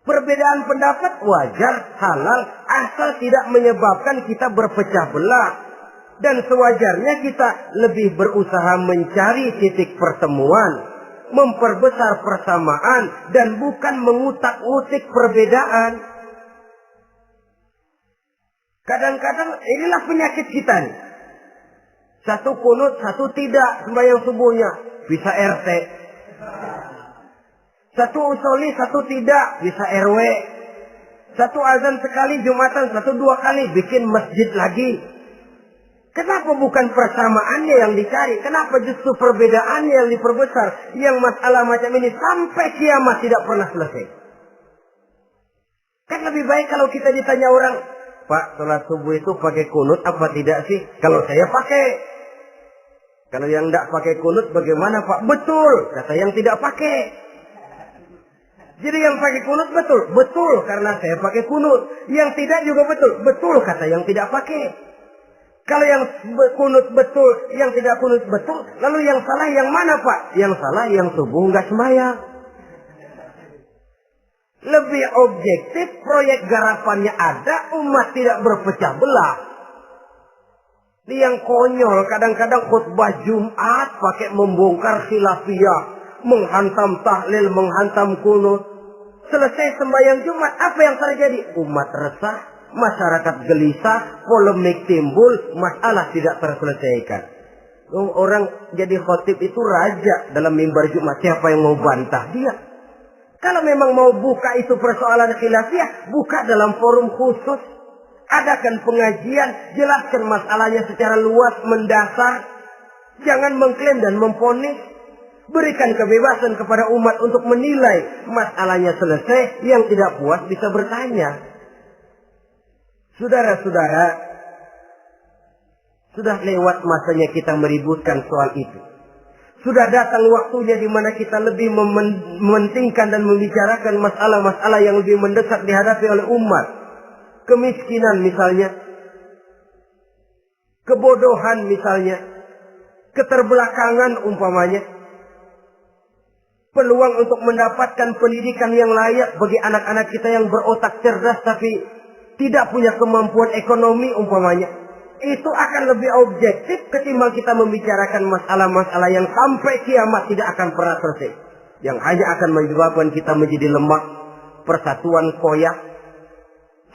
Perbedaan pendapat wajar, halal, asal tidak menyebabkan kita berpecah belah. Dan sewajarnya kita lebih berusaha mencari titik pertemuan, memperbesar persamaan, dan bukan mengutak-utik perbedaan. Kadang-kadang inilah penyakit kita nih. Satu kunut, satu tidak sembahyang subuhnya. Bisa RT. Satu usoli, satu tidak. Bisa RW. Satu azan sekali Jumatan, satu dua kali. Bikin masjid lagi. Kenapa bukan persamaannya yang dicari? Kenapa justru perbedaannya yang diperbesar? Yang masalah macam ini sampai kiamat tidak pernah selesai. Kan lebih baik kalau kita ditanya orang, Pak, sholat subuh itu pakai kunut apa tidak sih? Kalau saya pakai. Kalau yang tidak pakai kunut bagaimana Pak? Betul, kata yang tidak pakai. Jadi yang pakai kunut betul? Betul, karena saya pakai kunut. Yang tidak juga betul? Betul, kata yang tidak pakai. Kalau yang kunut betul, yang tidak kunut betul, lalu yang salah yang mana Pak? Yang salah yang subuh nggak sembahyang. Lebih objektif, proyek garapannya ada, umat tidak berpecah belah. Ini yang konyol, kadang-kadang khutbah Jumat pakai membongkar khilafiyah, menghantam tahlil, menghantam kunut. Selesai sembahyang Jumat, apa yang terjadi? Umat resah, masyarakat gelisah, polemik timbul, masalah tidak terselesaikan. Orang jadi khotib itu raja dalam mimbar Jumat, siapa yang mau bantah dia? Kalau memang mau buka itu persoalan khilafiyah, buka dalam forum khusus. Adakan pengajian, jelaskan masalahnya secara luas, mendasar. Jangan mengklaim dan memponis. Berikan kebebasan kepada umat untuk menilai masalahnya selesai. Yang tidak puas bisa bertanya. Saudara-saudara, sudah lewat masanya kita meributkan soal itu. Sudah datang waktunya di mana kita lebih mementingkan dan membicarakan masalah-masalah yang lebih mendesak dihadapi oleh umat. Kemiskinan misalnya, kebodohan misalnya, keterbelakangan umpamanya, peluang untuk mendapatkan pendidikan yang layak bagi anak-anak kita yang berotak cerdas tapi tidak punya kemampuan ekonomi umpamanya. Itu akan lebih objektif ketimbang kita membicarakan masalah-masalah yang sampai kiamat tidak akan pernah selesai. Yang hanya akan menyebabkan kita menjadi lemah, persatuan koyak,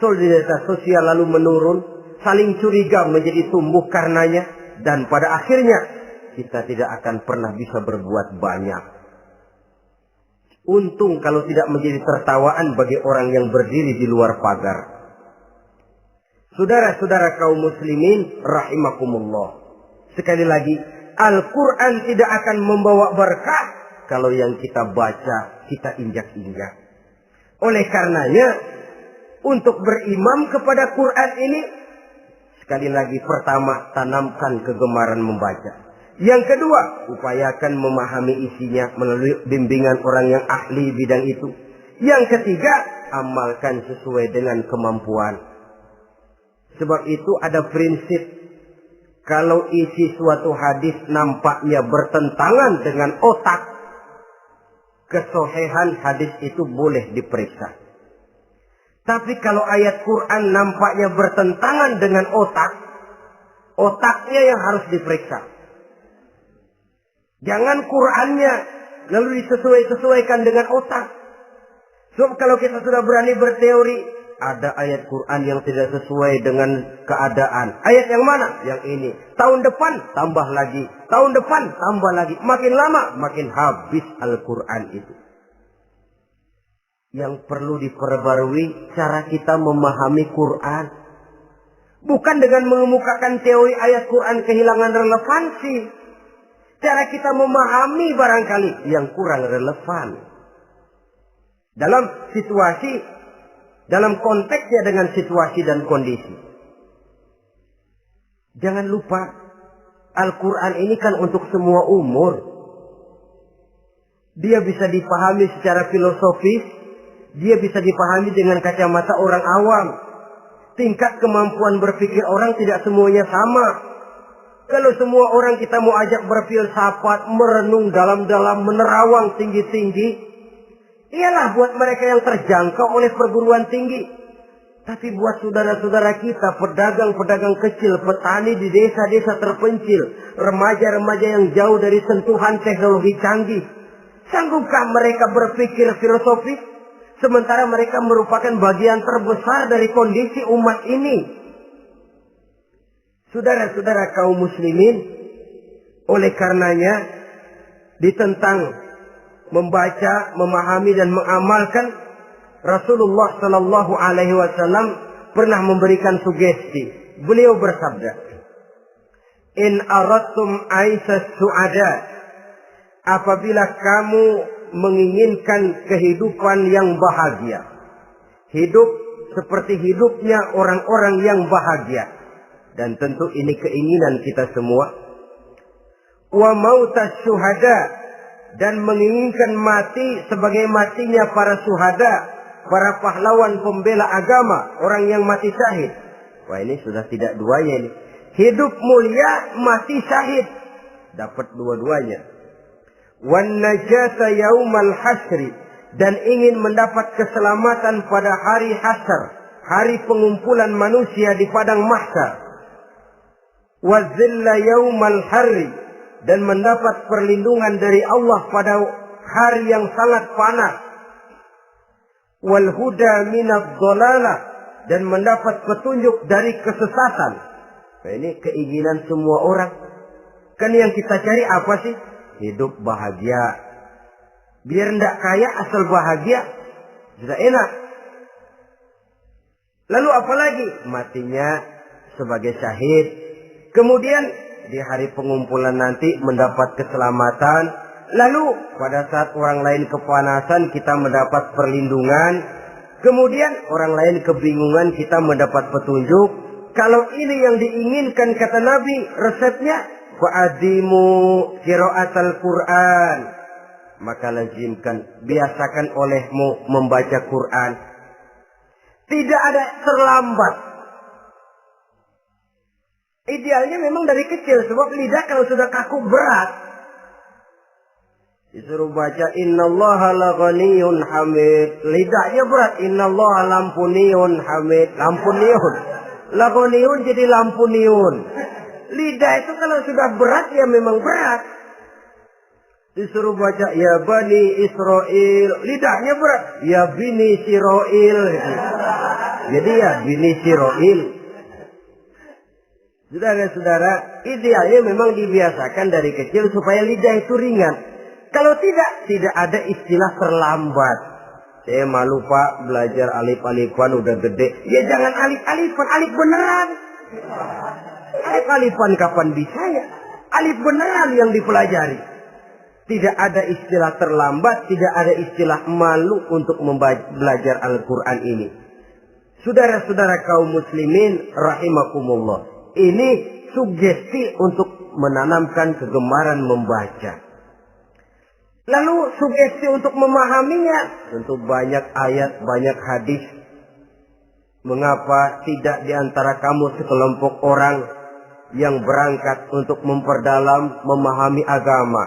solidaritas sosial lalu menurun, saling curiga menjadi tumbuh karenanya, dan pada akhirnya kita tidak akan pernah bisa berbuat banyak. Untung kalau tidak menjadi tertawaan bagi orang yang berdiri di luar pagar. Saudara-saudara kaum muslimin rahimakumullah. Sekali lagi, Al-Quran tidak akan membawa berkah kalau yang kita baca kita injak-injak. Oleh karenanya, untuk berimam kepada Quran ini, sekali lagi pertama, tanamkan kegemaran membaca. Yang kedua, upayakan memahami isinya melalui bimbingan orang yang ahli bidang itu. Yang ketiga, amalkan sesuai dengan kemampuan. Sebab itu ada prinsip, kalau isi suatu hadis nampaknya bertentangan dengan otak, kesohihan hadis itu boleh diperiksa. Tapi kalau ayat Quran nampaknya bertentangan dengan otak, otaknya yang harus diperiksa. Jangan Qur'annya lalu disesuaikan dengan otak. Sebab kalau kita sudah berani berteori, ada ayat Quran yang tidak sesuai dengan keadaan. Ayat yang mana? Yang ini. Tahun depan tambah lagi. Tahun depan tambah lagi. Makin lama makin habis Al-Quran itu. Yang perlu diperbarui cara kita memahami Quran. Bukan dengan mengemukakan teori ayat Quran kehilangan relevansi. Cara kita memahami barangkali yang kurang relevan. Dalam situasi, dalam konteksnya dengan situasi dan kondisi. Jangan lupa, Al-Quran ini kan untuk semua umur. Dia bisa dipahami secara filosofis, dia bisa dipahami dengan kacamata orang awam. Tingkat kemampuan berpikir orang tidak semuanya sama. Kalau semua orang kita mau ajak berfilsafat, merenung dalam-dalam, menerawang tinggi-tinggi, ialah buat mereka yang terjangkau oleh perguruan tinggi. Tapi buat saudara-saudara kita, pedagang-pedagang kecil, petani di desa-desa terpencil, remaja-remaja yang jauh dari sentuhan teknologi canggih, sanggupkah mereka berpikir filosofis? Sementara mereka merupakan bagian terbesar dari kondisi umat ini. Saudara-saudara kaum muslimin, oleh karenanya ditentang membaca, memahami dan mengamalkan, Rasulullah Sallallahu Alaihi Wasallam pernah memberikan sugesti. Beliau bersabda, "In aradtum aisas su'ada," apabila kamu menginginkan kehidupan yang bahagia, hidup seperti hidupnya orang-orang yang bahagia. Dan tentu ini keinginan kita semua. Wa mautas syuhada, dan menginginkan mati sebagai matinya para syuhada, para pahlawan pembela agama, orang yang mati syahid. Wah, ini sudah tidak duanya ini. Hidup mulia, mati syahid. Dapat dua-duanya. Wan najata yaumal hasri, dan ingin mendapat keselamatan pada hari hasyar, hari pengumpulan manusia di padang mahsyar. Wazilla yaumal harri, dan mendapat perlindungan dari Allah pada hari yang sangat panas. Wal huda minadh dhalalah, dan mendapat petunjuk dari kesesatan. Nah, ini keinginan semua orang. Kan yang kita cari apa sih? Hidup bahagia. Biar ndak kaya asal bahagia, sudah enak. Lalu apa lagi? Matinya sebagai syahid. Kemudian di hari pengumpulan nanti mendapat keselamatan. Lalu pada saat orang lain kepanasan kita mendapat perlindungan. Kemudian orang lain kebingungan kita mendapat petunjuk. Kalau ini yang diinginkan kata Nabi, resepnya fa'adimu qiraatal Quran. Maka lazimkan, biasakan olehmu membaca Quran. Tidak ada terlambat. Idealnya memang dari kecil, sebab lidah kalau sudah kaku berat. Disuruh baca innallaha laghaniyun hamid. Lidahnya berat. Innallaha lampuniyun hamid. Lampuniyun. Laghaniyun jadi lampuniyun. Lidah itu kalau sudah berat ya memang berat. Disuruh baca ya bani Israel. Lidahnya berat. Ya bini Siroil. Jadi ya bini Siroil. Saudara-saudara, idealnya memang dibiasakan dari kecil supaya lidah itu ringan. Kalau tidak ada istilah terlambat. Saya malu Pak, belajar alif-alifan udah gede. Ya jangan alif-alifan, alif beneran. Alif-alifan kapan bisa ya? Alif beneran yang dipelajari. Tidak ada istilah terlambat, tidak ada istilah malu untuk belajar Al-Quran ini. Saudara-saudara kaum muslimin rahimakumullah. Ini sugesti untuk menanamkan kegemaran membaca. Lalu sugesti untuk memahaminya. Tentu banyak ayat, banyak hadis. Mengapa tidak di antara kamu sekelompok orang yang berangkat untuk memperdalam, memahami agama.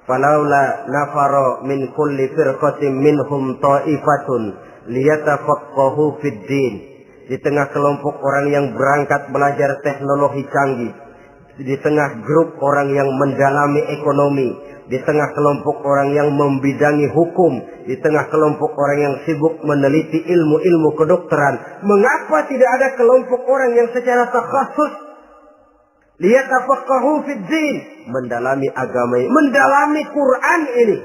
Falaula nafaro min kulli firqatin minhum ta'ifatun liyatafaqahu fid din. Di tengah kelompok orang yang berangkat belajar teknologi canggih, di tengah grup orang yang mendalami ekonomi, di tengah kelompok orang yang membidangi hukum, di tengah kelompok orang yang sibuk meneliti ilmu-ilmu kedokteran, mengapa tidak ada kelompok orang yang secara takhasus liyatafaqahu fid din, mendalami agama ini, mendalami Quran ini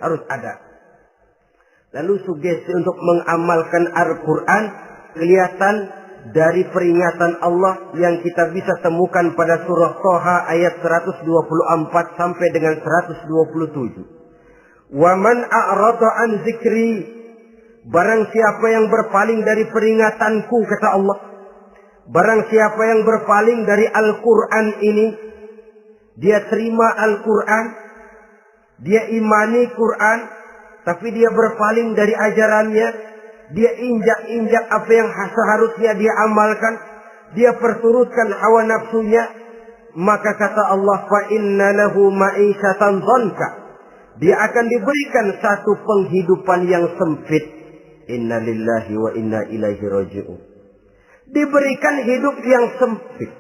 harus ada. Lalu sugesti untuk mengamalkan Al-Quran kelihatan dari peringatan Allah yang kita bisa temukan pada surah Toha ayat 124 sampai dengan 127. Wa man a'rada an zikri, barang siapa yang berpaling dari peringatanku, kata Allah. Barang siapa yang berpaling dari Al-Quran ini, dia terima Al-Quran, dia imani Quran, tapi dia berpaling dari ajarannya, dia injak-injak apa yang seharusnya dia amalkan, dia perturutkan hawa nafsunya, maka kata Allah, fa inna lahu ma'isyatan dhanka, dia akan diberikan satu penghidupan yang sempit. Inna lillahi wa inna ilaihi raji'un. Diberikan hidup yang sempit.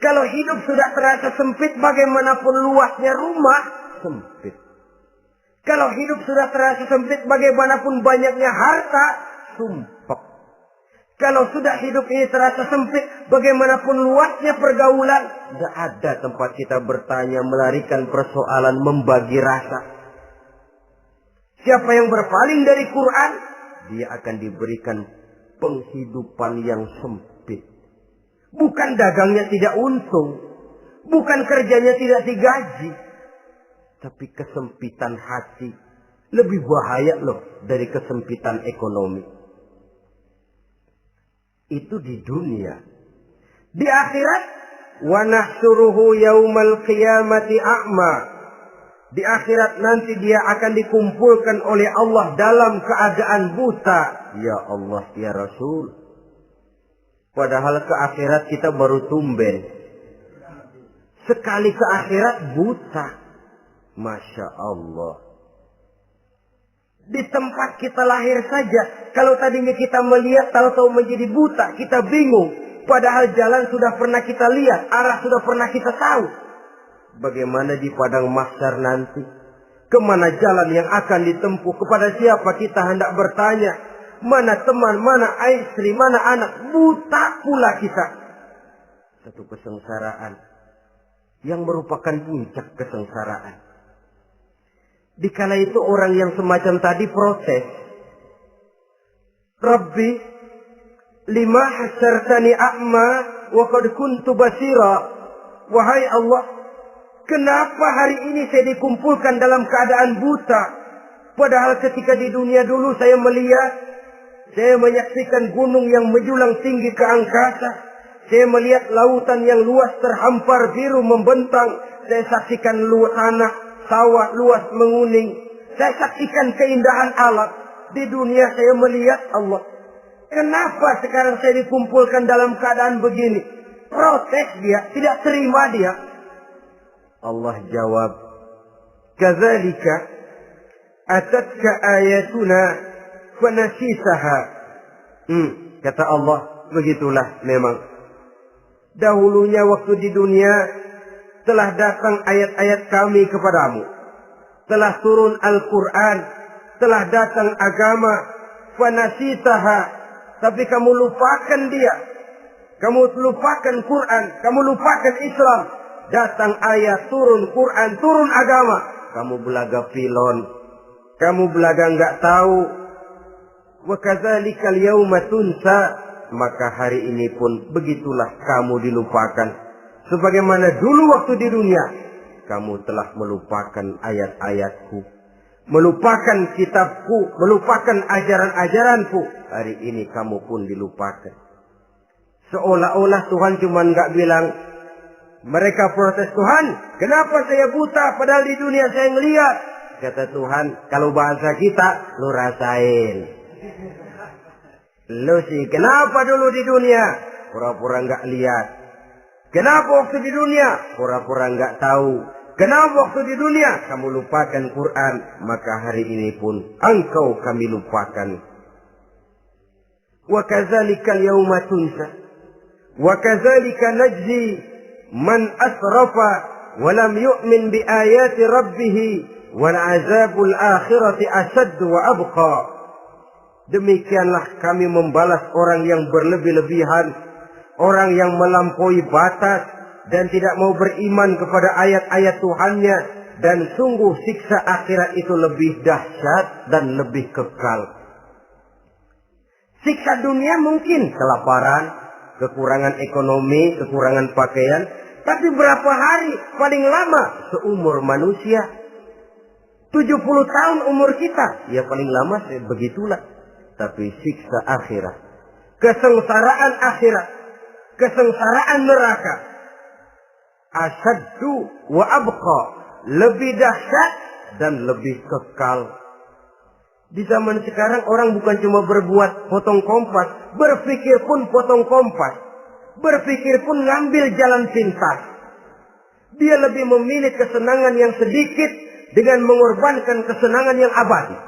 Kalau hidup sudah terasa sempit, bagaimanapun luasnya rumah, sempit. Kalau hidup sudah terasa sempit, bagaimanapun banyaknya harta, sumpek. Kalau sudah hidup ini terasa sempit, bagaimanapun luasnya pergaulan, tidak ada tempat kita bertanya, melarikan persoalan, membagi rasa. Siapa yang berpaling dari Quran, dia akan diberikan penghidupan yang sempit. Bukan dagangnya tidak untung, bukan kerjanya tidak digaji, tapi kesempitan hati lebih bahaya loh dari kesempitan ekonomi. Itu di dunia. Di akhirat, wa nahsyuruhu yaumal qiyamati a'ma. Di akhirat nanti dia akan dikumpulkan oleh Allah dalam keadaan buta. Ya Allah, ya Rasul. Padahal ke akhirat kita baru tumben. Sekali ke akhirat buta. Masya Allah. Di tempat kita lahir saja, kalau tadinya kita melihat, tahu-tahu menjadi buta, kita bingung. Padahal jalan sudah pernah kita lihat, arah sudah pernah kita tahu. Bagaimana di padang mahsyar nanti? Kemana jalan yang akan ditempuh? Kepada siapa kita hendak bertanya? Mana teman, mana istri, mana anak? Buta pula kita. Satu kesengsaraan yang merupakan puncak kesengsaraan. Dikala itu orang yang semacam tadi protes. Rabbi, lima hasyartani a'ma wa qad kuntu basira. Wahai Allah, kenapa hari ini saya dikumpulkan dalam keadaan buta? Padahal ketika di dunia dulu saya melihat, saya menyaksikan gunung yang menjulang tinggi ke angkasa. Saya melihat lautan yang luas terhampar biru membentang. Saya saksikan tanah, sawah luas menguning. Saya saksikan keindahan alam. Di dunia saya melihat Allah. Kenapa sekarang saya dikumpulkan dalam keadaan begini? Protes dia, tidak terima dia. Allah jawab, kadzalika atatka ayatuna fanasitaha. Kata Allah, begitulah memang. Dahulunya waktu di dunia telah datang ayat-ayat kami kepadamu. Telah turun Al-Quran, telah datang agama, fanasitaha, tapi kamu lupakan dia. Kamu lupakan Quran, kamu lupakan Islam. Datang ayat, turun Quran, turun agama. Kamu belaga pilon, kamu belaga enggak tahu. Wa kadzalikal yauma tunsa, maka hari ini pun begitulah kamu dilupakan. Sebagaimana dulu waktu di dunia, kamu telah melupakan ayat-ayatku, melupakan kitabku, melupakan ajaran-ajaranku. Hari ini kamu pun dilupakan. Seolah-olah Tuhan cuma nggak bilang, mereka protes, Tuhan, kenapa saya buta padahal di dunia saya ngeliat? Kata Tuhan, kalau bahasa kita, lu rasain. Lu sih, kenapa dulu di dunia? Pura-pura nggak lihat. Kenapa waktu di dunia? Pura-pura nggak tahu. Kenapa waktu di dunia? Kamu lupakan Quran. Maka hari ini pun engkau kami lupakan. Wa kadzalika al-yawma tunsa. Wa kadzalika najzi man asrafa wa lam yu'min bi ayati rabbih wal azabul akhirati asyaddu wa abqa. Demikianlah kami membalas orang yang berlebih-lebihan, orang yang melampaui batas dan tidak mau beriman kepada ayat-ayat Tuhannya, dan sungguh siksa akhirat itu lebih dahsyat dan lebih kekal. Siksa dunia mungkin kelaparan, kekurangan ekonomi, kekurangan pakaian, tapi berapa hari paling lama seumur manusia? 70 tahun umur kita, ya paling lama begitulah. Tapi siksa akhirat, kesengsaraan akhirat, kesengsaraan neraka, asyaddu wa abqa, lebih dahsyat dan lebih kekal. Di zaman sekarang orang bukan cuma berbuat potong kompas, berpikir pun potong kompas, berpikir pun ngambil jalan pintas. Dia lebih memilih kesenangan yang sedikit dengan mengorbankan kesenangan yang abadi.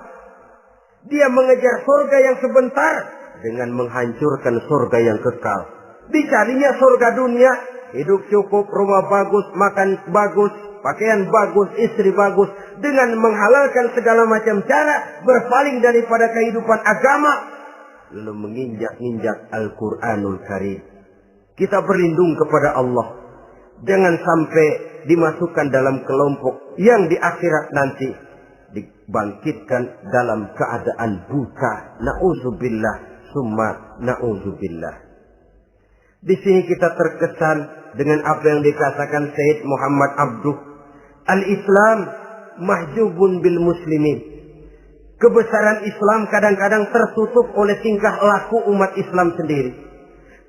Dia mengejar surga yang sebentar dengan menghancurkan surga yang kekal. Dicarinya surga dunia, hidup cukup, rumah bagus, makan bagus, pakaian bagus, istri bagus, dengan menghalalkan segala macam cara, berpaling daripada kehidupan agama, lalu menginjak-injak Al-Quranul Karim. Kita berlindung kepada Allah, jangan sampai dimasukkan dalam kelompok yang di akhirat nanti dibangkitkan dalam keadaan buta. Na'udzubillah summa na'udzubillah. Di sini kita terkesan dengan apa yang dikatakan Sayyid Muhammad Abduh, al-Islam mahjubun bil muslimin. Kebesaran Islam kadang-kadang tertutup oleh tingkah laku umat Islam sendiri.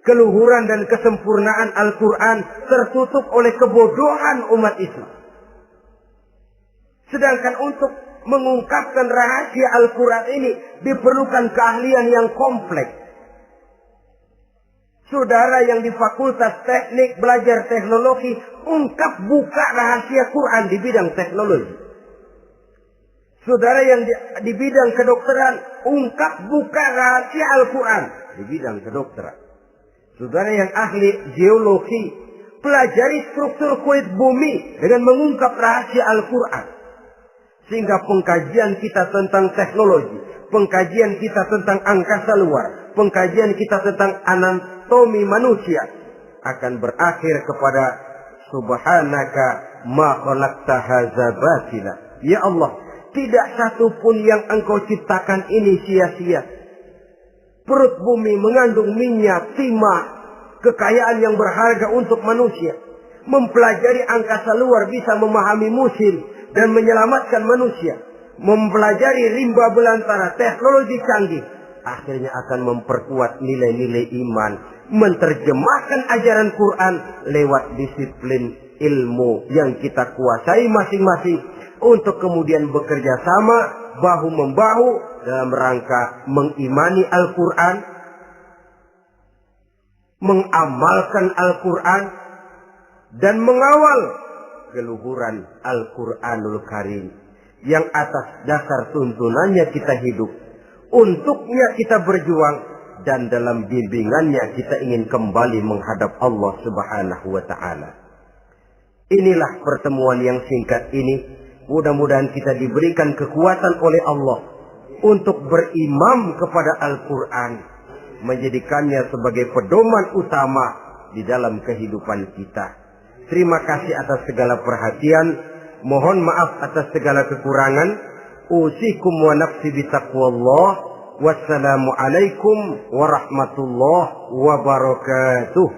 Keluhuran dan kesempurnaan Al-Quran tertutup oleh kebodohan umat Islam. Sedangkan untuk mengungkapkan rahasia Al-Quran ini diperlukan keahlian yang kompleks. Saudara yang di Fakultas Teknik belajar teknologi, ungkap buka rahasia Quran di bidang teknologi. Saudara yang di bidang kedokteran, ungkap buka rahasia Al-Quran di bidang kedokteran. Saudara yang ahli geologi, pelajari struktur kulit bumi dengan mengungkap rahasia Al-Quran. Sehingga pengkajian kita tentang teknologi, pengkajian kita tentang angkasa luar, pengkajian kita tentang anatomi manusia akan berakhir kepada subhanaka ma khalaqta hadza batila. Ya Allah, tidak satu pun yang Engkau ciptakan ini sia-sia. Perut bumi mengandung minyak, timah, kekayaan yang berharga untuk manusia. Mempelajari angkasa luar bisa memahami musim dan menyelamatkan manusia. Mempelajari rimba belantara, teknologi canggih, akhirnya akan memperkuat nilai-nilai iman. Menerjemahkan ajaran Quran lewat disiplin ilmu yang kita kuasai masing-masing, untuk kemudian bekerja sama bahu-membahu dalam rangka mengimani Al-Quran, mengamalkan Al-Quran, dan mengawal keluhuran Al-Quranul Karim yang atas dasar tuntunannya kita hidup, untuknya kita berjuang, dan dalam bimbingannya kita ingin kembali menghadap Allah Subhanahu wa Ta'ala. Inilah pertemuan yang singkat ini. Mudah-mudahan kita diberikan kekuatan oleh Allah untuk berimam kepada Al-Quran, menjadikannya sebagai pedoman utama di dalam kehidupan kita. Terima kasih atas segala perhatian. Mohon maaf atas segala kekurangan. Usikum wa nafsi bitaqwallah. Wassalamualaikum warahmatullahi wabarakatuh.